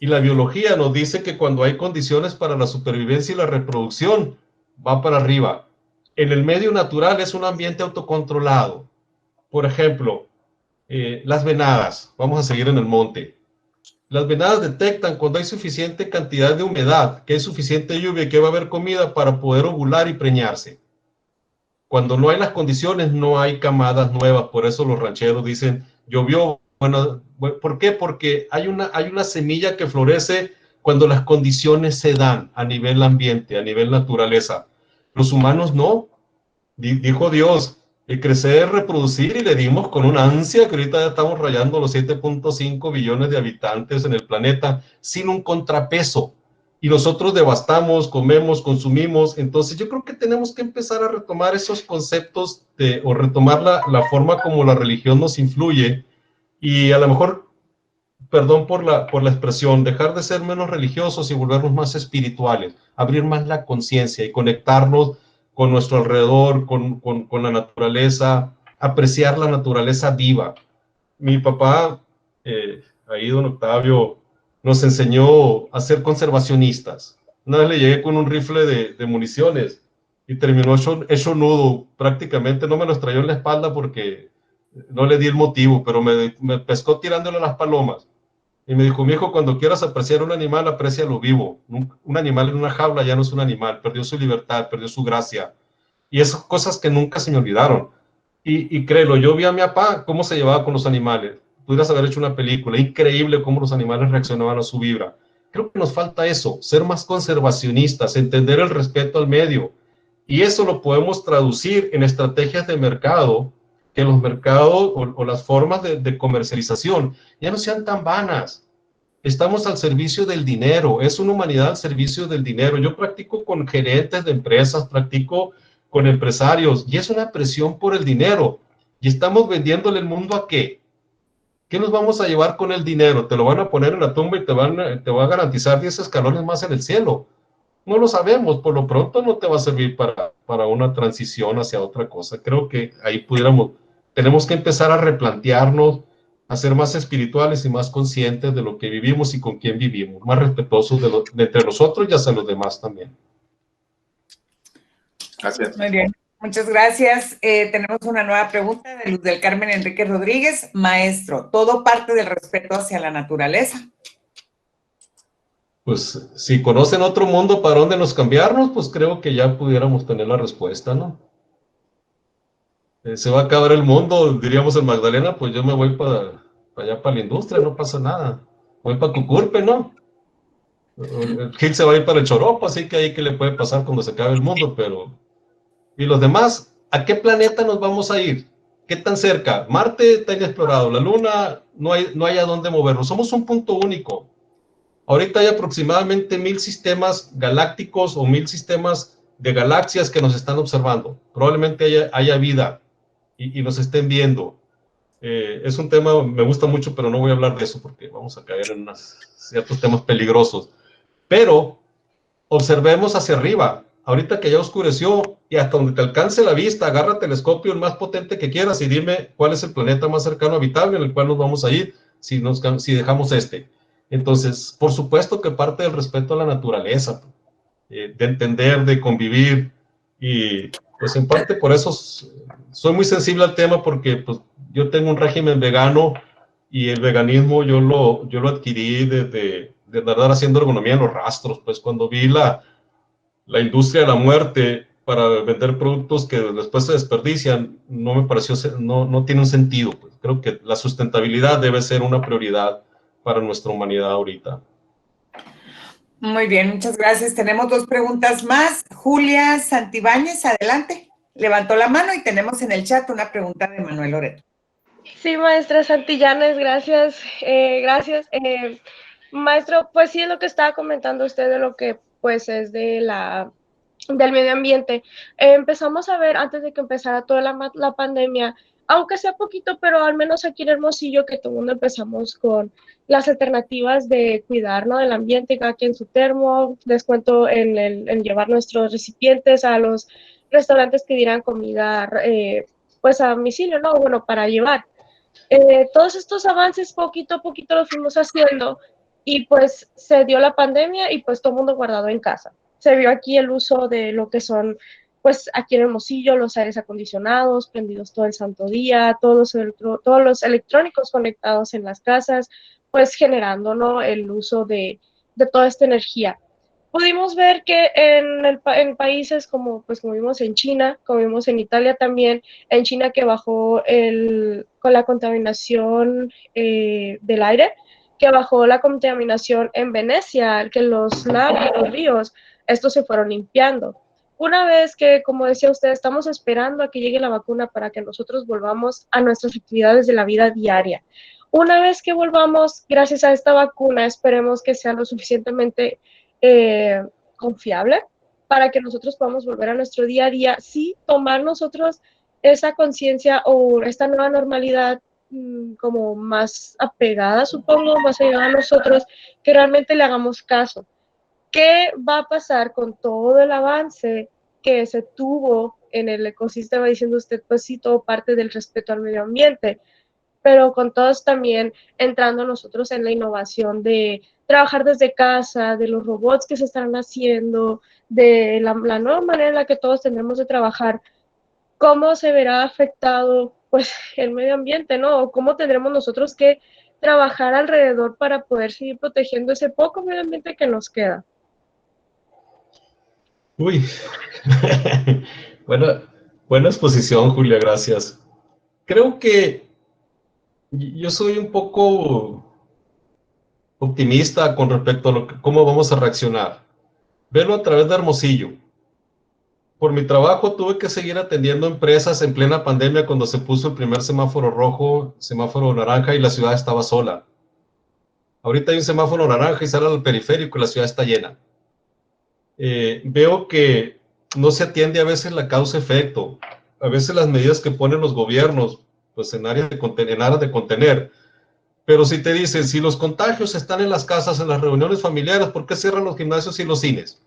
Y la biología nos dice que cuando hay condiciones para la supervivencia y la reproducción, va para arriba. En el medio natural es un ambiente autocontrolado. Por ejemplo, las venadas, vamos a seguir en el monte. Las venadas detectan cuando hay suficiente cantidad de humedad, que hay suficiente lluvia y que va a haber comida para poder ovular y preñarse. Cuando no hay las condiciones, no hay camadas nuevas. Por eso los rancheros dicen, llovió. Bueno, ¿por qué? Porque hay una semilla que florece cuando las condiciones se dan a nivel ambiente, a nivel naturaleza. Los humanos no. Dijo Dios, crecer, reproducir, y le dimos con una ansia que ahorita ya estamos rayando los 7.5 billones de habitantes en el planeta sin un contrapeso. Y nosotros devastamos, comemos, consumimos. Entonces yo creo que tenemos que empezar a retomar esos conceptos o retomar la forma como la religión nos influye, y a lo mejor, perdón por la expresión, dejar de ser menos religiosos y volvernos más espirituales, abrir más la conciencia y conectarnos con nuestro alrededor, con la naturaleza, apreciar la naturaleza viva. Mi papá, ahí don Octavio, nos enseñó a ser conservacionistas. Una vez le llegué con un rifle de municiones y terminó hecho nudo prácticamente. No me lo trayó en la espalda porque no le di el motivo, pero me pescó tirándole a las palomas. Y me dijo, mijo, cuando quieras apreciar un animal, aprécialo vivo. Un animal en una jaula ya no es un animal, perdió su libertad, perdió su gracia. Y esas cosas que nunca se me olvidaron. Y créelo, yo vi a mi papá cómo se llevaba con los animales. Pudieras haber hecho una película, increíble cómo los animales reaccionaban a su vibra. Creo que nos falta eso, ser más conservacionistas, entender el respeto al medio. Y eso lo podemos traducir en estrategias de mercado, que los mercados o las formas de comercialización ya no sean tan vanas. Estamos al servicio del dinero, es una humanidad al servicio del dinero. Yo practico con gerentes de empresas, practico con empresarios, y es una presión por el dinero. Y estamos vendiéndole el mundo ¿a qué? ¿Qué nos vamos a llevar con el dinero? Te lo van a poner en la tumba y te va a garantizar 10 escalones más en el cielo. No lo sabemos, por lo pronto no te va a servir para una transición hacia otra cosa. Creo que ahí tenemos que empezar a replantearnos, a ser más espirituales y más conscientes de lo que vivimos y con quién vivimos, más respetuosos de entre nosotros y hacia los demás también. Gracias. Muy bien, muchas gracias. Tenemos una nueva pregunta de Luz del Carmen Enrique Rodríguez. Maestro, ¿todo parte del respeto hacia la naturaleza? Pues si conocen otro mundo para dónde nos cambiarnos, pues creo que ya pudiéramos tener la respuesta, ¿no? Se va a acabar el mundo, diríamos en Magdalena, pues yo me voy para allá, para la industria, no pasa nada. Voy para Cucurpe, ¿no? El Gil se va a ir para el Choropo, así que ahí qué le puede pasar cuando se acabe el mundo, pero... ¿Y los demás? ¿A qué planeta nos vamos a ir? ¿Qué tan cerca? Marte está inexplorado, la Luna no hay a dónde movernos, somos un punto único. Ahorita hay aproximadamente 1000 sistemas galácticos o 1000 sistemas de galaxias que nos están observando. Probablemente haya vida y nos estén viendo. Es un tema, me gusta mucho, pero no voy a hablar de eso porque vamos a caer en ciertos temas peligrosos. Pero observemos hacia arriba. Ahorita que ya oscureció y hasta donde te alcance la vista, agarra el telescopio el más potente que quieras y dime cuál es el planeta más cercano habitable en el cual nos vamos a ir si dejamos este. Entonces, por supuesto que parte del respeto a la naturaleza, de entender, de convivir, y pues en parte por eso soy muy sensible al tema, porque pues, yo tengo un régimen vegano y el veganismo yo lo adquirí de andar haciendo ergonomía en los rastros. Pues cuando vi la la industria de la muerte para vender productos que después se desperdician, no me pareció, no tiene un sentido. Pues. Creo que la sustentabilidad debe ser una prioridad para nuestra humanidad ahorita. Muy bien, muchas gracias. Tenemos 2 preguntas más. Julia Santibáñez, adelante. Levantó la mano y tenemos en el chat una pregunta de Manuel Loreto. Sí, maestra Santillanes, gracias. Gracias. Maestro, pues sí es lo que estaba comentando usted de lo que pues es del medio ambiente. Empezamos a ver antes de que empezara toda la pandemia, aunque sea poquito, pero al menos aquí en Hermosillo, que todo el mundo empezamos con las alternativas de cuidar, ¿no? Del ambiente, cada quien su termo, descuento en llevar nuestros recipientes a los restaurantes que dieran comida pues a domicilio, ¿no? Bueno, para llevar. Todos estos avances poquito a poquito los fuimos haciendo y pues se dio la pandemia y pues todo el mundo guardado en casa. Se vio aquí el uso de lo que son, pues aquí en Hermosillo, los aires acondicionados, prendidos todo el santo día, todos los electrónicos conectados en las casas, pues generando, ¿no? El uso de toda esta energía. Pudimos ver que en países como vimos en China, como vimos en Italia también, en China que bajó con la contaminación del aire, que bajó la contaminación en Venecia, que los lagos, los ríos, estos se fueron limpiando. Una vez que, como decía usted, estamos esperando a que llegue la vacuna para que nosotros volvamos a nuestras actividades de la vida diaria. Una vez que volvamos, gracias a esta vacuna, esperemos que sea lo suficientemente confiable para que nosotros podamos volver a nuestro día a día, sí tomar nosotros esa conciencia o esta nueva normalidad como más apegada, supongo, más allegada a nosotros, que realmente le hagamos caso. ¿Qué va a pasar con todo el avance que se tuvo en el ecosistema? Diciendo usted, pues sí, todo parte del respeto al medio ambiente, pero con todos también entrando nosotros en la innovación de trabajar desde casa, de los robots que se están haciendo, de la nueva manera en la que todos tendremos de trabajar, ¿cómo se verá afectado pues el medio ambiente, ¿no? O cómo tendremos nosotros que trabajar alrededor para poder seguir protegiendo ese poco medio ambiente que nos queda. Uy, buena exposición, Julia, gracias. Creo que yo soy un poco optimista con respecto a cómo vamos a reaccionar. Verlo a través de Hermosillo. Por mi trabajo tuve que seguir atendiendo empresas en plena pandemia cuando se puso el primer semáforo rojo, semáforo naranja y la ciudad estaba sola. Ahorita hay un semáforo naranja y sale al periférico y la ciudad está llena. Veo que no se atiende a veces la causa-efecto. A veces las medidas que ponen los gobiernos, pues en aras de contener. Pero si te dicen, si los contagios están en las casas, en las reuniones familiares, ¿por qué cierran los gimnasios y los cines?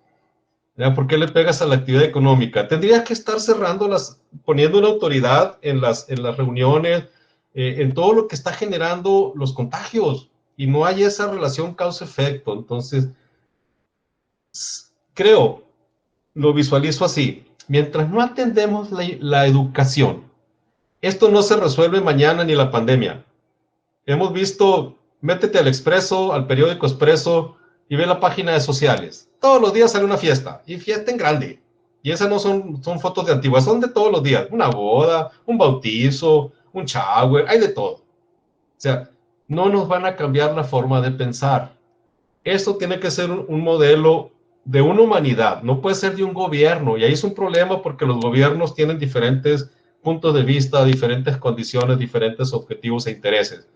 ¿Ya? ¿Por qué le pegas a la actividad económica? Tendría que estar poniendo una autoridad en las reuniones, en todo lo que está generando los contagios. Y no hay esa relación causa-efecto. Entonces, creo, lo visualizo así. Mientras no atendemos la educación, esto no se resuelve mañana ni la pandemia. Hemos visto, métete al Expreso, al periódico Expreso, y ve la página de sociales. Todos los días sale una fiesta, y fiesta en grande. Y esas no son fotos de antiguas, son de todos los días. Una boda, un bautizo, un shower, hay de todo. O sea, no nos van a cambiar la forma de pensar. Esto tiene que ser un modelo de una humanidad, no puede ser de un gobierno. Y ahí es un problema porque los gobiernos tienen diferentes puntos de vista, diferentes condiciones, diferentes objetivos e intereses.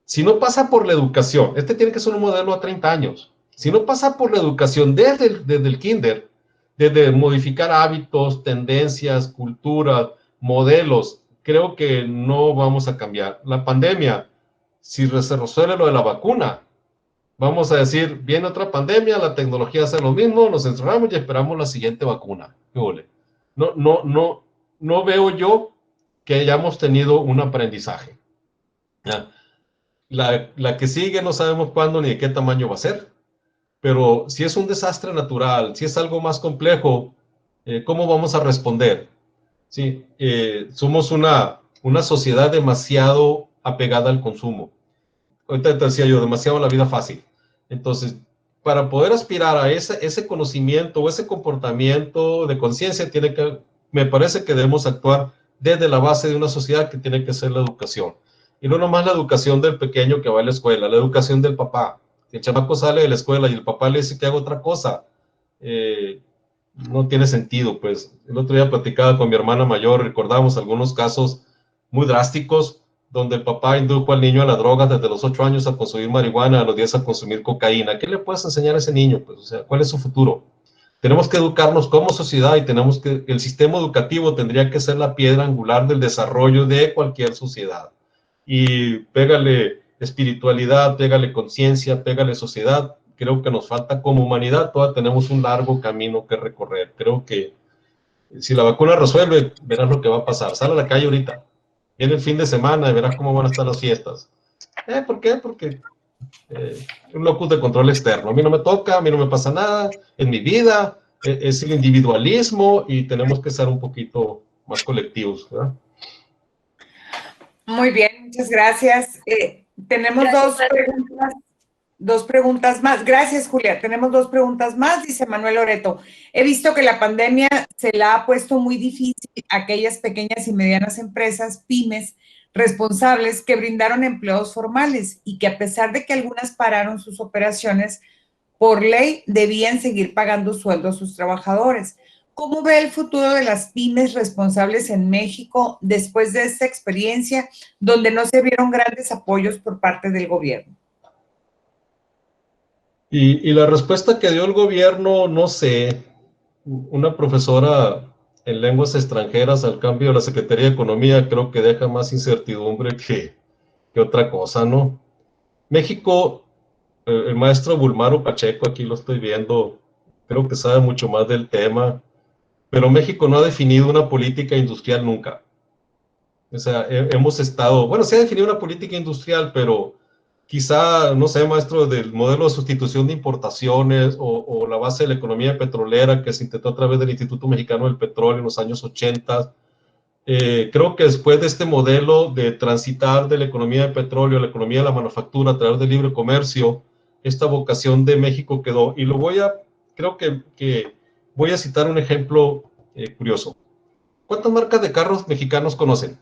Si no pasa por la educación, este tiene que ser un modelo a 30 años. Si no pasa por la educación desde el kinder, desde modificar hábitos, tendencias, culturas, modelos, creo que no vamos a cambiar. La pandemia, si se resuelve lo de la vacuna, vamos a decir, viene otra pandemia, la tecnología hace lo mismo, nos encerramos y esperamos la siguiente vacuna. No veo yo que hayamos tenido un aprendizaje. ¿Ya? La que sigue no sabemos cuándo ni de qué tamaño va a ser, pero si es un desastre natural, si es algo más complejo, ¿cómo vamos a responder? Sí, somos una sociedad demasiado apegada al consumo. Ahorita te decía yo, demasiado a la vida fácil. Entonces, para poder aspirar a ese conocimiento o ese comportamiento de conciencia, me parece que debemos actuar desde la base de una sociedad que tiene que ser la educación. Y no nomás la educación del pequeño que va a la escuela, la educación del papá. Si el chamaco sale de la escuela y el papá le dice que haga otra cosa, no tiene sentido. Pues el otro día platicaba con mi hermana mayor, recordábamos algunos casos muy drásticos donde el papá indujo al niño a la droga desde los 8 años a consumir marihuana, a los 10 a consumir cocaína. ¿Qué le puedes enseñar a ese niño? Pues, o sea, ¿cuál es su futuro? Tenemos que educarnos como sociedad y el sistema educativo tendría que ser la piedra angular del desarrollo de cualquier sociedad. Y pégale espiritualidad, pégale conciencia, pégale sociedad. Creo que nos falta como humanidad, todavía tenemos un largo camino que recorrer. Creo que si la vacuna resuelve, verás lo que va a pasar. Sal a la calle ahorita. Viene el fin de semana y verás cómo van a estar las fiestas. ¿Por qué? Porque un locus de control externo. A mí no me toca, a mí no me pasa nada en mi vida. Es el individualismo y tenemos que ser un poquito más colectivos, ¿verdad? Muy bien, muchas gracias. Tenemos dos preguntas más. Gracias, Julia. Tenemos 2 preguntas más, dice Manuel Loreto. He visto que la pandemia se la ha puesto muy difícil a aquellas pequeñas y medianas empresas, pymes, responsables que brindaron empleos formales y que a pesar de que algunas pararon sus operaciones, por ley debían seguir pagando sueldo a sus trabajadores. ¿Cómo ve el futuro de las pymes responsables en México después de esta experiencia donde no se vieron grandes apoyos por parte del gobierno? Y la respuesta que dio el gobierno, no sé, una profesora en lenguas extranjeras al cambio de la Secretaría de Economía creo que deja más incertidumbre que otra cosa, ¿no? México, el maestro Bulmaro Pacheco, aquí lo estoy viendo, creo que sabe mucho más del tema, pero México no ha definido una política industrial nunca. O sea, hemos estado, bueno, se ha definido una política industrial, pero quizá, no sé, maestro, del modelo de sustitución de importaciones o la base de la economía petrolera que se intentó a través del Instituto Mexicano del Petróleo en los años 80. Creo que después de este modelo de transitar de la economía de petróleo a la economía de la manufactura a través del libre comercio, esta vocación de México quedó. Y creo que voy a citar un ejemplo curioso. ¿Cuántas marcas de carros mexicanos conocen?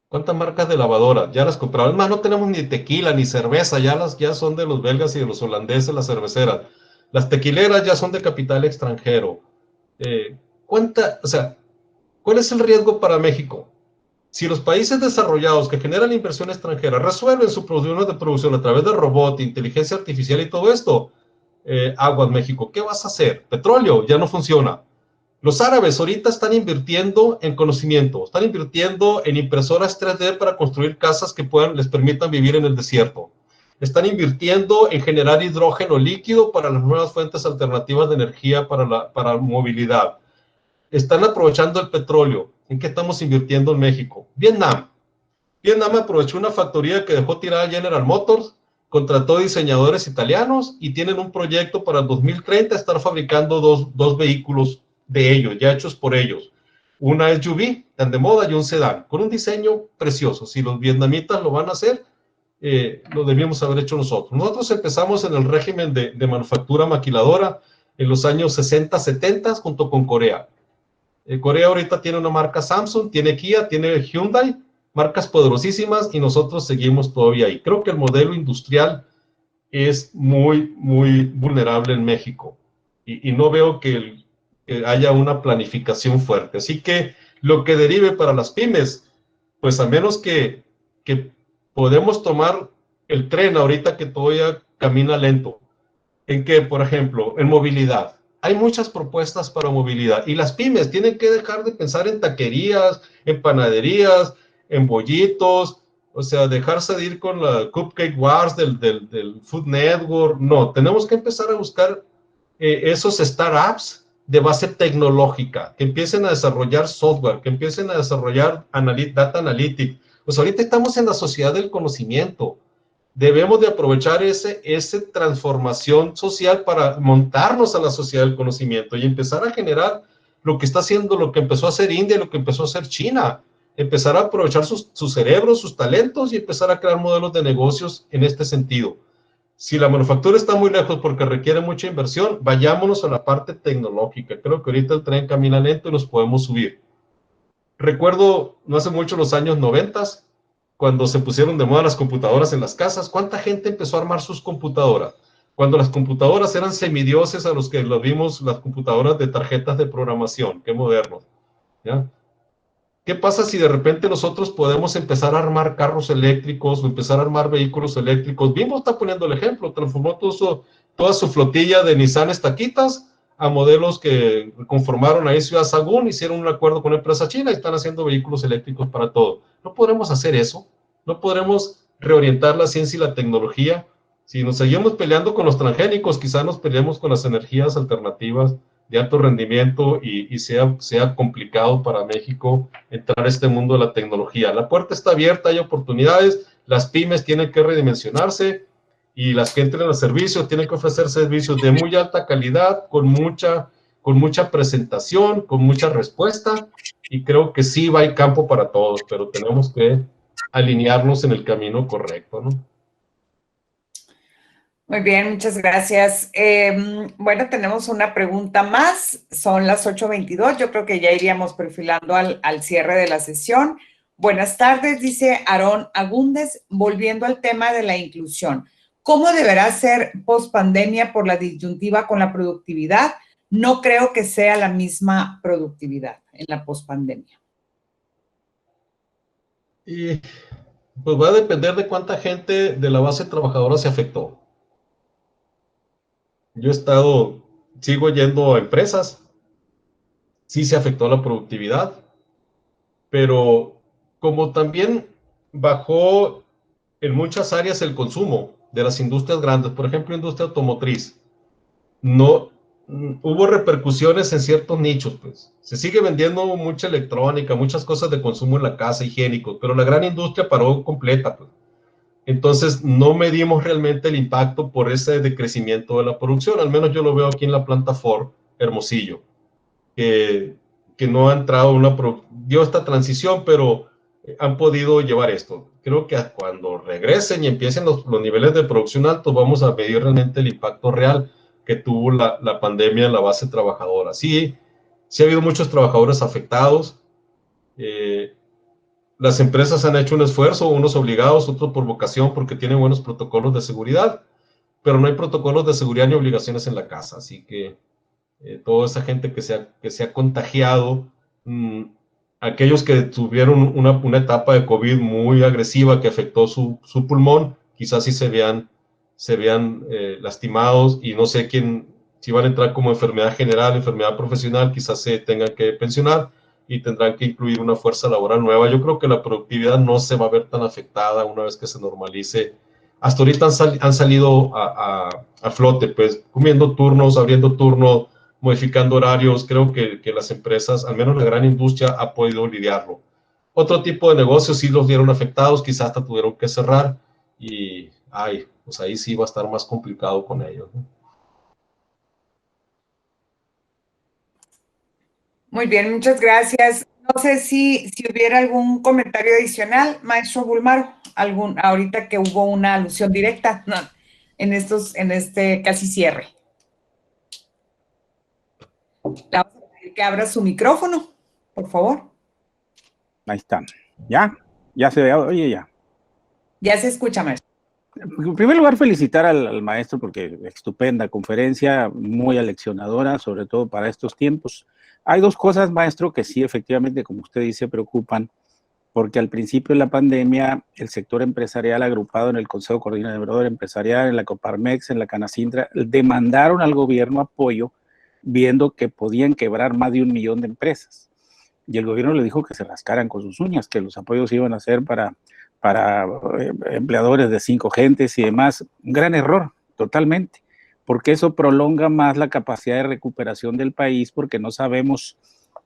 ¿Cuántas marcas de lavadora? Ya las compraron. Es más, no tenemos ni tequila ni cerveza, ya son de los belgas y de los holandeses las cerveceras. Las tequileras ya son de capital extranjero. O sea, ¿cuál es el riesgo para México? Si los países desarrollados que generan inversión extranjera resuelven sus problemas de producción a través de robot, inteligencia artificial y todo esto, aguas México, ¿qué vas a hacer? Petróleo ya no funciona. Los árabes ahorita están invirtiendo en conocimiento, están invirtiendo en impresoras 3D para construir casas que les permitan vivir en el desierto. Están invirtiendo en generar hidrógeno líquido para las nuevas fuentes alternativas de energía para movilidad. Están aprovechando el petróleo. ¿En qué estamos invirtiendo en México? Vietnam aprovechó una factoría que dejó tirada General Motors, contrató diseñadores italianos y tienen un proyecto para el 2030 estar fabricando dos vehículos de ellos, ya hechos por ellos. Una SUV, tan de moda, y un sedán, con un diseño precioso. Si los vietnamitas lo van a hacer, lo debíamos haber hecho nosotros. Nosotros empezamos en el régimen de manufactura maquiladora en los años 60, 70, junto con Corea. Corea ahorita tiene una marca Samsung, tiene Kia, tiene Hyundai, marcas poderosísimas, y nosotros seguimos todavía ahí. Creo que el modelo industrial es muy, muy vulnerable en México, y no veo que haya una planificación fuerte. Así que lo que derive para las pymes, pues a menos que podemos tomar el tren ahorita que todavía camina lento. ¿En qué? Por ejemplo, en movilidad. Hay muchas propuestas para movilidad y las pymes tienen que dejar de pensar en taquerías, en panaderías, en bollitos, o sea, dejarse de ir con la Cupcake Wars del Food Network. No, tenemos que empezar a buscar esos startups de base tecnológica, que empiecen a desarrollar software, que empiecen a desarrollar data analytics. Pues ahorita estamos en la sociedad del conocimiento. Debemos de aprovechar esa transformación social para montarnos a la sociedad del conocimiento y empezar a generar lo que está haciendo, lo que empezó a hacer India, lo que empezó a hacer China. empezar a aprovechar sus cerebros, sus talentos y empezar a crear modelos de negocios en este sentido. Si la manufactura está muy lejos porque requiere mucha inversión, vayámonos a la parte tecnológica. Creo que ahorita el tren camina lento y nos podemos subir. Recuerdo, no hace mucho, los años 90, cuando se pusieron de moda las computadoras en las casas, ¿cuánta gente empezó a armar sus computadoras? Cuando las computadoras eran semidioses a los que lo vimos, las computadoras de tarjetas de programación, qué modernos, ¿ya? ¿Qué pasa si de repente nosotros podemos empezar a armar carros eléctricos o empezar a armar vehículos eléctricos? Bimbo está poniendo el ejemplo, transformó toda su flotilla de Nissan Estaquitas a modelos que conformaron ahí Ciudad Sagún, hicieron un acuerdo con una empresa china y están haciendo vehículos eléctricos para todo. No podremos hacer eso, no podremos reorientar la ciencia y la tecnología. Si nos seguimos peleando con los transgénicos, quizás nos peleemos con las energías alternativas de alto rendimiento y sea complicado para México entrar a este mundo de la tecnología. La puerta está abierta, hay oportunidades, las pymes tienen que redimensionarse y las que entren al servicio tienen que ofrecer servicios de muy alta calidad, con mucha presentación, con mucha respuesta, y creo que sí hay campo para todos, pero tenemos que alinearnos en el camino correcto, ¿no? Muy bien, muchas gracias. Bueno, tenemos una pregunta más. Son las 8:22. Yo creo que ya iríamos perfilando al cierre de la sesión. Buenas tardes, dice Aarón Agúndez. Volviendo al tema de la inclusión, ¿cómo deberá ser post-pandemia por la disyuntiva con la productividad? No creo que sea la misma productividad en la post-pandemia. Y pues va a depender de cuánta gente de la base trabajadora se afectó. Yo sigo yendo a empresas, sí se afectó la productividad, pero como también bajó en muchas áreas el consumo de las industrias grandes, por ejemplo, industria automotriz, no hubo repercusiones en ciertos nichos, pues. Se sigue vendiendo mucha electrónica, muchas cosas de consumo en la casa, higiénicos, pero la gran industria paró completa, pues. Entonces, no medimos realmente el impacto por ese decrecimiento de la producción. Al menos yo lo veo aquí en la planta Ford, Hermosillo, que no ha entrado dio esta transición, pero han podido llevar esto. Creo que cuando regresen y empiecen los niveles de producción altos, vamos a medir realmente el impacto real que tuvo la pandemia en la base trabajadora. Sí ha habido muchos trabajadores afectados. Las empresas han hecho un esfuerzo, unos obligados, otros por vocación, porque tienen buenos protocolos de seguridad, pero no hay protocolos de seguridad ni obligaciones en la casa. Así que toda esa gente que se ha contagiado, aquellos que tuvieron una etapa de COVID muy agresiva que afectó su pulmón, quizás sí se vean lastimados, y no sé si van a entrar como enfermedad general, enfermedad profesional, quizás se tengan que pensionar y tendrán que incluir una fuerza laboral nueva. Yo creo que la productividad no se va a ver tan afectada una vez que se normalice. Hasta ahorita han salido a flote, pues, comiendo turnos, abriendo turnos, modificando horarios. Creo que las empresas, al menos la gran industria, ha podido lidiarlo. Otro tipo de negocios sí los vieron afectados, quizás hasta tuvieron que cerrar, y pues ahí sí va a estar más complicado con ellos, ¿no? Muy bien, muchas gracias. No sé si hubiera algún comentario adicional, maestro Bulmaro, ahorita que hubo una alusión directa, ¿no?, en este casi cierre. Le vamos a pedir que abra su micrófono, por favor. Ahí está. ¿Ya se ve? Oye, ya. Ya se escucha, maestro. En primer lugar, felicitar al maestro porque estupenda conferencia, muy aleccionadora, sobre todo para estos tiempos. Hay dos cosas, maestro, que sí, efectivamente, como usted dice, preocupan, porque al principio de la pandemia, el sector empresarial agrupado en el Consejo Coordinador Empresarial, en la Coparmex, en la Canacintra, demandaron al gobierno apoyo, viendo que podían quebrar más de 1 millón de empresas. Y el gobierno le dijo que se rascaran con sus uñas, que los apoyos iban a ser para empleadores de 5 gentes y demás. Un gran error, totalmente, porque eso prolonga más la capacidad de recuperación del país, porque no sabemos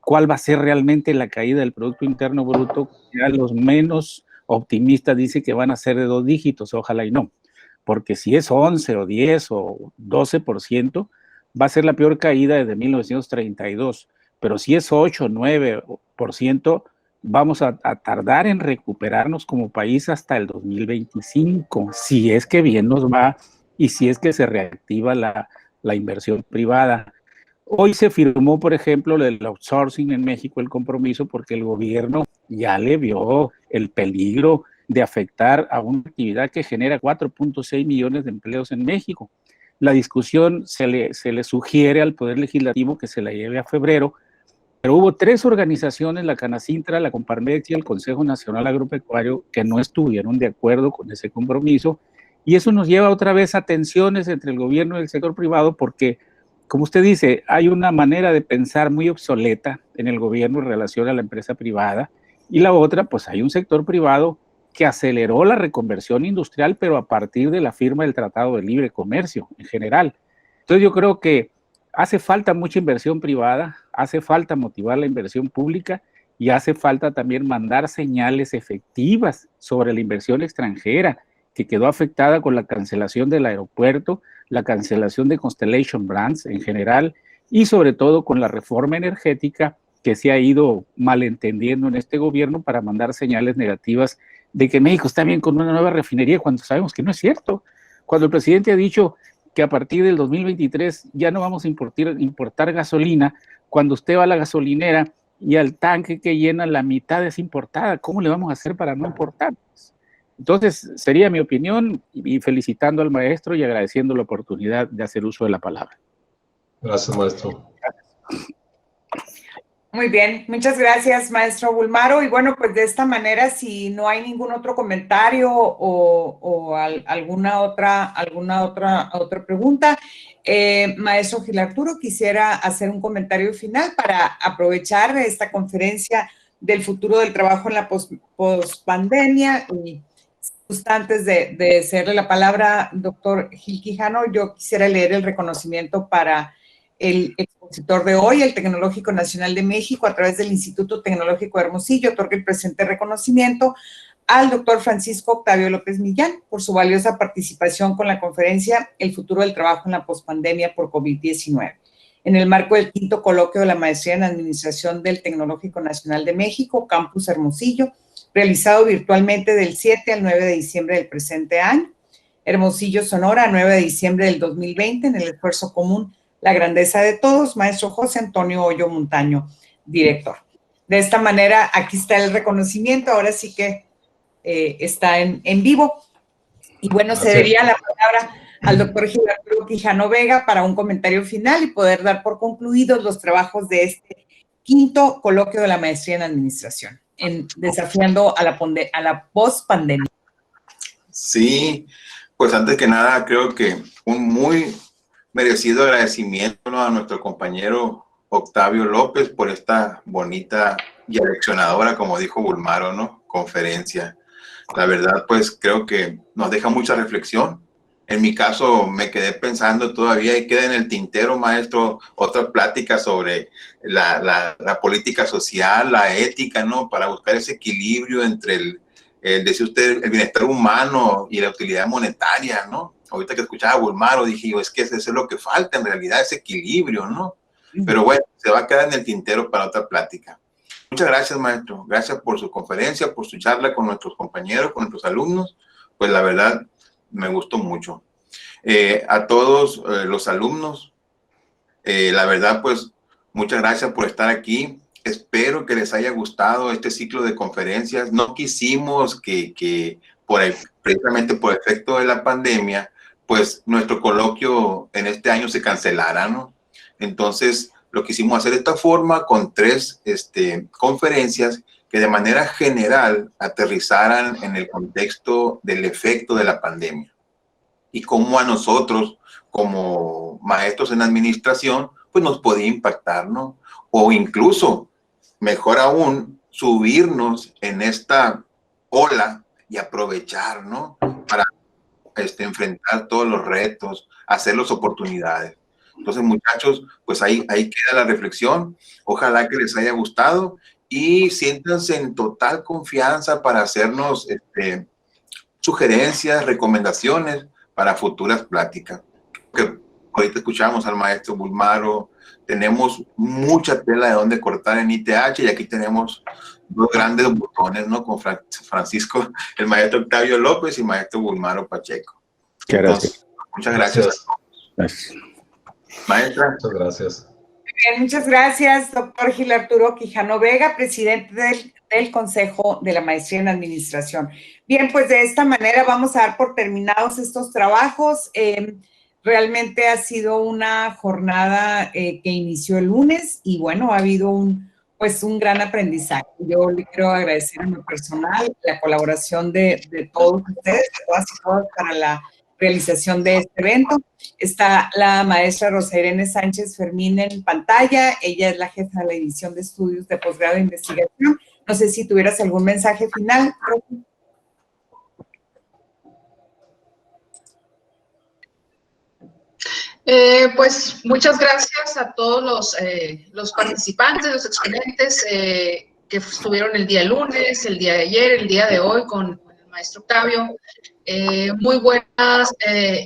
cuál va a ser realmente la caída del Producto Interno Bruto. Ya los menos optimistas dicen que van a ser de 2 dígitos, ojalá y no, porque si es 11 o 10 o 12%, va a ser la peor caída desde 1932, pero si es 8 o 9%, vamos a tardar en recuperarnos como país hasta el 2025, si es que bien nos va y si es que se reactiva la inversión privada. Hoy se firmó, por ejemplo, el outsourcing en México, el compromiso, porque el gobierno ya le vio el peligro de afectar a una actividad que genera 4.6 millones de empleos en México. La discusión se le sugiere al Poder Legislativo que se la lleve a febrero, pero hubo 3 organizaciones, la Canacintra, la Coparmex y el Consejo Nacional Agropecuario, que no estuvieron de acuerdo con ese compromiso, y eso nos lleva otra vez a tensiones entre el gobierno y el sector privado, porque, como usted dice, hay una manera de pensar muy obsoleta en el gobierno en relación a la empresa privada, y la otra, pues hay un sector privado que aceleró la reconversión industrial, pero a partir de la firma del Tratado de Libre Comercio en general. Entonces yo creo que hace falta mucha inversión privada, hace falta motivar la inversión pública y hace falta también mandar señales efectivas sobre la inversión extranjera, que quedó afectada con la cancelación del aeropuerto, la cancelación de Constellation Brands en general y sobre todo con la reforma energética que se ha ido malentendiendo en este gobierno para mandar señales negativas de que México está bien con una nueva refinería cuando sabemos que no es cierto. Cuando el presidente ha dicho que a partir del 2023 ya no vamos a importar gasolina, cuando usted va a la gasolinera y al tanque que llena la mitad es importada, ¿cómo le vamos a hacer para no importar? Entonces, sería mi opinión y felicitando al maestro y agradeciendo la oportunidad de hacer uso de la palabra. Gracias, maestro. Muy bien, muchas gracias, maestro Bulmaro. Y bueno, pues de esta manera, si no hay ningún otro comentario o alguna otra pregunta, maestro Gil Arturo, quisiera hacer un comentario final para aprovechar esta conferencia del futuro del trabajo en la pospandemia. Y justo antes de cederle la palabra, doctor Gil Quijano, yo quisiera leer el reconocimiento para el expositor de hoy, el Tecnológico Nacional de México, a través del Instituto Tecnológico de Hermosillo, otorga el presente reconocimiento al doctor Francisco Octavio López Millán por su valiosa participación con la conferencia El futuro del trabajo en la pospandemia por COVID-19. En el marco del 5º coloquio de la maestría en Administración del Tecnológico Nacional de México, Campus Hermosillo, realizado virtualmente del 7 al 9 de diciembre del presente año. Hermosillo, Sonora, 9 de diciembre del 2020, en el esfuerzo común La grandeza de todos, maestro José Antonio Hoyo Montaño, director. De esta manera, aquí está el reconocimiento, ahora sí que está en vivo. Y bueno, cedería la palabra al doctor Gil Arturo Quijano Vega para un comentario final y poder dar por concluidos los trabajos de este 5º coloquio de la maestría en administración, desafiando a la pospandemia. Sí, pues antes que nada, creo que un muy merecido agradecimiento, ¿no?, a nuestro compañero Octavio López por esta bonita y aleccionadora, como dijo Bulmaro, ¿no?, conferencia. La verdad, pues creo que nos deja mucha reflexión. En mi caso, me quedé pensando todavía y queda en el tintero, maestro, otra plática sobre la política social, la ética, ¿no?, para buscar ese equilibrio entre decía usted, el bienestar humano y la utilidad monetaria, ¿no? Ahorita que escuchaba a Bulmaro, dije yo, es que eso es lo que falta en realidad, ese equilibrio, ¿no? Pero bueno, se va a quedar en el tintero para otra plática. Muchas gracias, maestro. Gracias por su conferencia, por su charla con nuestros compañeros, con nuestros alumnos. Pues la verdad, me gustó mucho. A todos los alumnos, la verdad, pues, muchas gracias por estar aquí. Espero que les haya gustado este ciclo de conferencias. No quisimos que precisamente por efecto de la pandemia, pues nuestro coloquio en este año se cancelara, ¿no? Entonces, lo quisimos hacer de esta forma con 3 conferencias que de manera general aterrizaran en el contexto del efecto de la pandemia y cómo a nosotros, como maestros en administración, pues nos podía impactar, ¿no? O incluso, mejor aún, subirnos en esta ola y aprovechar, ¿no?, para enfrentar todos los retos, hacer las oportunidades. Entonces, muchachos, pues ahí queda la reflexión. Ojalá que les haya gustado y siéntanse en total confianza para hacernos sugerencias, recomendaciones para futuras pláticas. Que ahorita escuchamos al maestro Bulmaro, tenemos mucha tela de donde cortar en ITH, y aquí tenemos dos grandes botones, ¿no? Con Francisco, el maestro Octavio López y maestro Bulmaro Pacheco. Entonces, muchas gracias. Gracias. Maestra. Muchas gracias. Bien, muchas gracias, doctor Gil Arturo Quijano Vega, presidente del Consejo de la Maestría en Administración. Bien, pues de esta manera vamos a dar por terminados estos trabajos. Realmente ha sido una jornada que inició el lunes y bueno, ha habido un gran aprendizaje. Yo le quiero agradecer en lo personal la colaboración de todos ustedes, de todas y todos, para la realización de este evento. Está la maestra Rosa Irene Sánchez Fermín en pantalla. Ella es la jefa de la división de estudios de posgrado de investigación. No sé si tuvieras algún mensaje final, Rosa. Pues muchas gracias a todos los participantes, los exponentes que estuvieron el día lunes, el día de ayer, el día de hoy con el maestro Octavio. Muy buenas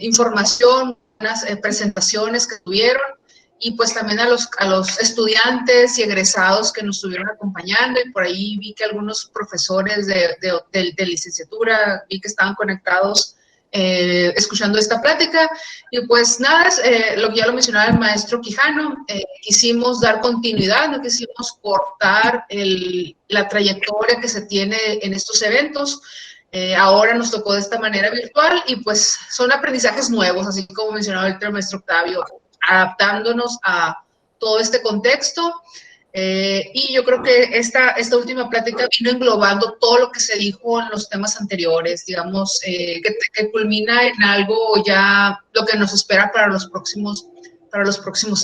información, buenas presentaciones que tuvieron, y pues también a los estudiantes y egresados que nos estuvieron acompañando, y por ahí vi que algunos profesores de licenciatura vi que estaban conectados escuchando esta plática. Y pues nada, lo que ya lo mencionaba el maestro Quijano, quisimos dar continuidad, no quisimos cortar la trayectoria que se tiene en estos eventos. Ahora nos tocó de esta manera virtual, y pues son aprendizajes nuevos, así como mencionaba el maestro Octavio, adaptándonos a todo este contexto. Y yo creo que esta última plática vino englobando todo lo que se dijo en los temas anteriores, digamos, que culmina en algo ya, lo que nos espera para los próximos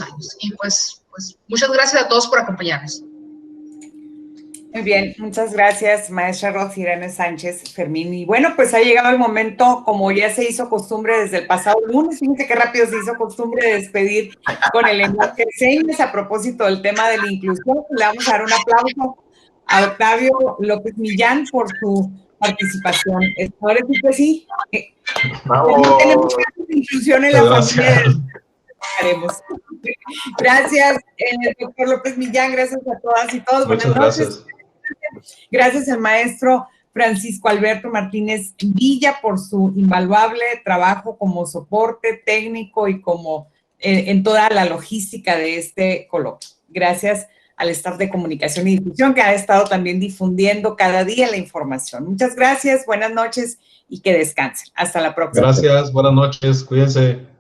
años. Y pues muchas gracias a todos por acompañarnos. Muy bien, muchas gracias, maestra Rosa Irene Sánchez Fermín. Y bueno, pues ha llegado el momento, como ya se hizo costumbre desde el pasado lunes, fíjense qué rápido se hizo costumbre de despedir con el lenguaje de señas a propósito del tema de la inclusión. Le vamos a dar un aplauso a Octavio López Millán por su participación. Ahora sí que sí. No tenemos casos de inclusión en la familia. Gracias, doctor López Millán, gracias a todas y todos. Muchas gracias. Gracias al maestro Francisco Alberto Martínez Villa por su invaluable trabajo como soporte técnico y como en toda la logística de este coloquio. Gracias al staff de comunicación y difusión que ha estado también difundiendo cada día la información. Muchas gracias, buenas noches y que descansen. Hasta la próxima. Gracias, buenas noches, cuídense.